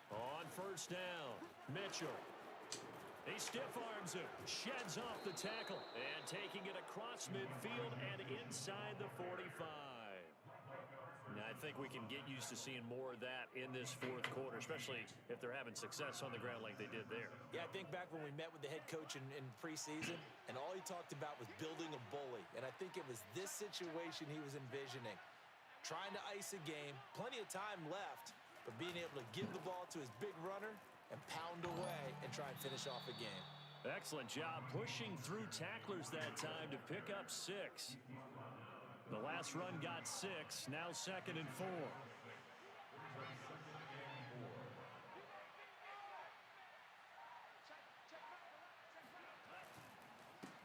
On first down, Mitchell. He stiff arms him, sheds off the tackle, and taking it across midfield and inside the 45. Now, I think we can get used to seeing more of that in this fourth quarter, especially if they're having success on the ground like they did there. Yeah, I think back when we met with the head coach in preseason, and all he talked about was building a bully. And I think it was this situation he was envisioning. Trying to ice a game, plenty of time left, but being able to give the ball to his big runner and pound away and try and finish off a game. Excellent job pushing through tacklers that time to pick up 6. The last run got 6, now 2nd and 4.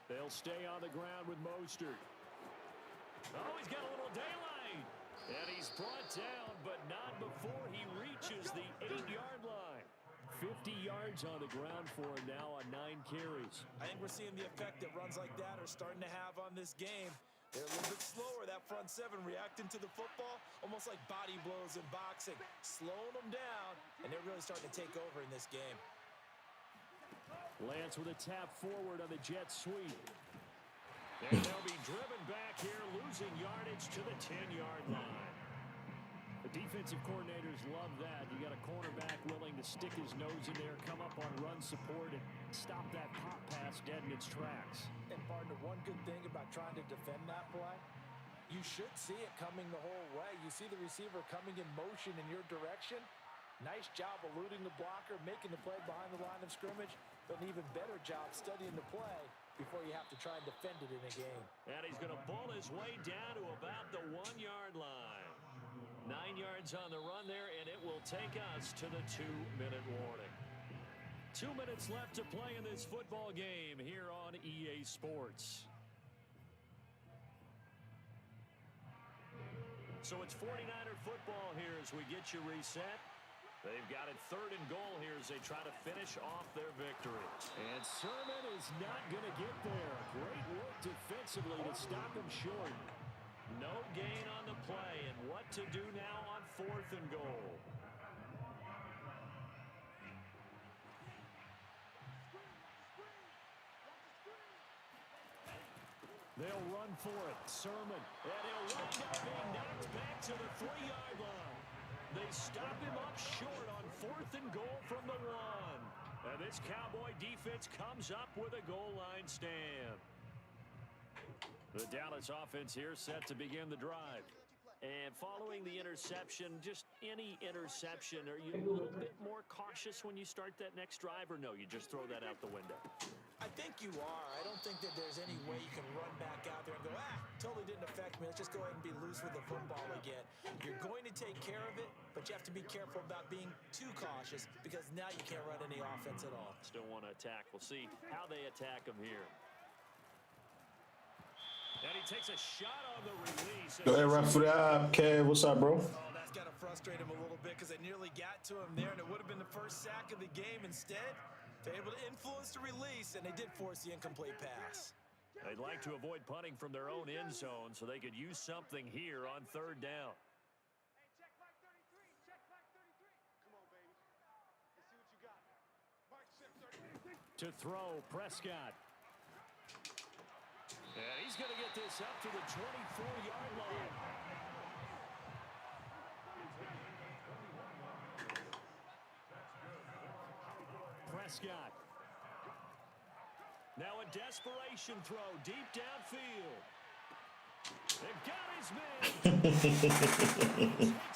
They'll stay on the ground with Mostert. Oh, he's got a little daylight. And he's brought down, but not before he reaches the 8-yard line. 50 yards on the ground for him now on 9 carries. I think we're seeing the effect that runs like that are starting to have on this game. They're a little bit slower, that front 7 reacting to the football, almost like body blows in boxing, slowing them down, and they're really starting to take over in this game. Lance with a tap forward on the jet sweep. And they'll be driven back here, losing yardage to the 10-yard line. The defensive coordinators love that. You got a cornerback willing to stick his nose in there, come up on run support, and stop that pop pass dead in its tracks. And partner, one good thing about trying to defend that play, you should see it coming the whole way. You see the receiver coming in motion in your direction. Nice job eluding the blocker, making the play behind the line of scrimmage, but an even better job studying the play before you have to try and defend it in a game. And he's going to ball his way down to about the 1-yard line. 9 yards on the run there, and it will take us to the 2-minute warning. 2 minutes left to play in this football game here on EA Sports. So it's 49er football here as we get you reset. They've got it 3rd and goal here as they try to finish off their victory. And Sermon is not going to get there. Great work defensively to stop him short. No gain on the play, and what to do now on 4th and goal. They'll run for it. Sermon. And he'll wind up being knocked back to the 3-yard line. They stop him up short on 4th and goal from the 1. And this Cowboy defense comes up with a goal line stand. The Dallas offense here set to begin the drive. And following the interception, just any interception, are you a little bit more cautious when you start that next drive, or no, you just throw that out the window? I think you are. I don't think that there's any way you can run back out there and go, totally didn't affect me. Let's just go ahead and be loose with the football again. You're going to take care of it, but you have to be careful about being too cautious because now you can't run any offense at all. Still want to attack. We'll see how they attack him here. And he takes a shot on the release. Go ahead, run for that. Kev, what's up, bro? Oh, that's got to frustrate him a little bit because they nearly got to him there, and it would have been the first sack of the game. Instead, they're able to influence the release, and they did force the incomplete pass. They'd like to avoid punting from their own end zone so they could use something here on 3rd down. Hey, check back 33. Check back 33. Come on, baby. Let's see what you got. Mark, check 33. To throw, Prescott. And he's going to get this up to the 24-yard line. Prescott. Now a desperation throw deep downfield. They've got his man. Takes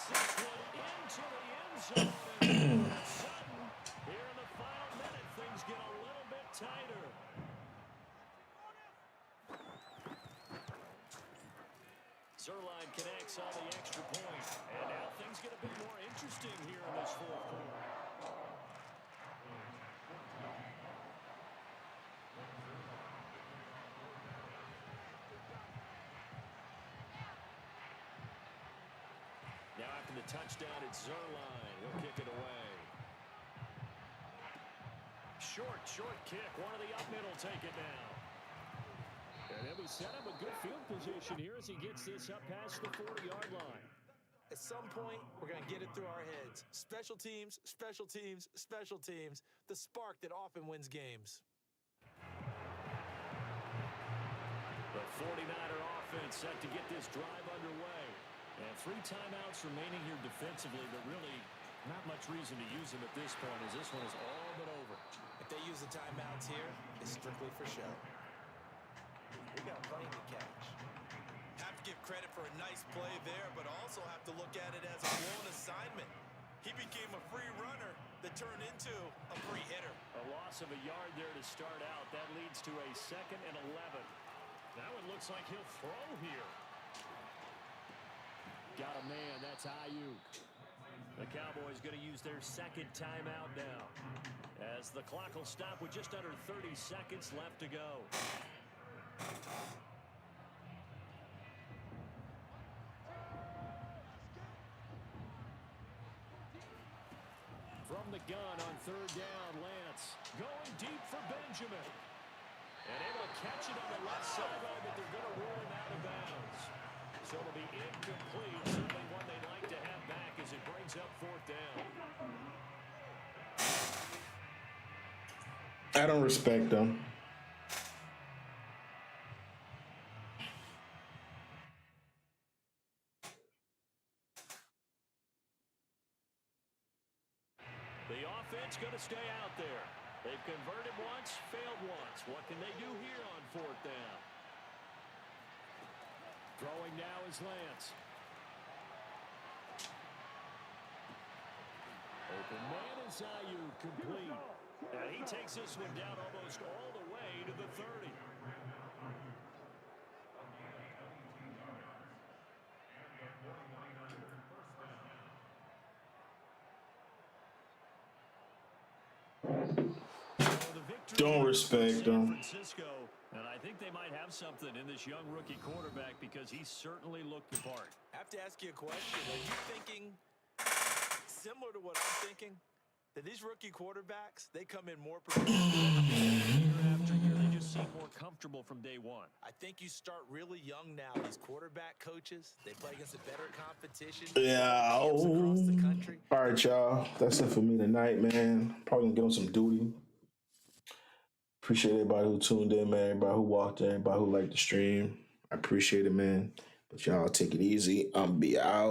this one into the end zone. And all of a sudden, here in the final minute, things get a little bit tighter. Zerline connects on the extra point. And now things get a bit more interesting here in this 4th quarter. Now after the touchdown, it's Zerline. He'll kick it away. Short kick. One of the up middle take it now. And then we set up a good field position here as he gets this up past the 40-yard line. At some point, we're going to get it through our heads. Special teams, special teams, special teams. The spark that often wins games. The 49er offense set to get this drive underway. And 3 timeouts remaining here defensively, but really not much reason to use them at this point as this one is all but over. If they use the timeouts here, it's strictly for show. We got plenty to catch. Have to give credit for a nice play there, but also have to look at it as a blown assignment. He became a free runner that turned into a free hitter. A loss of a yard there to start out. That leads to a 2nd and 11. Now it looks like he'll throw here. Got a man. That's Ayuk. The Cowboys going to use their 2nd timeout now, as the clock will stop with just under 30 seconds left to go. From the gun on 3rd down, Lance going deep for Benjamin. And able to catch it on the left sideline, but they're going to rule him out of bounds. So it'll be incomplete, certainly one they'd like to have back as it brings up 4th down. I don't respect them. The offense going to stay out there. They've converted once, failed once. What can they do here on 4th down? Throwing now is Lance. Open man is Ayuk, complete. And he takes this one down almost all the way to the 30. Don't respect them. And I think they might have something in this young rookie quarterback because he certainly looked the part. I have to ask you a question. Are you thinking similar to what I'm thinking? That these rookie quarterbacks, they come in more predictable year after year. They just seem more comfortable from day one? I think you start really young now. These quarterback coaches, they play against a better competition. Yeah. Camps across the country. All right, y'all. That's it for me tonight, man. Probably gonna get on some duty. Appreciate everybody who tuned in, man. Everybody who walked in, everybody who liked the stream. I appreciate it, man. But y'all take it easy. I'm be out.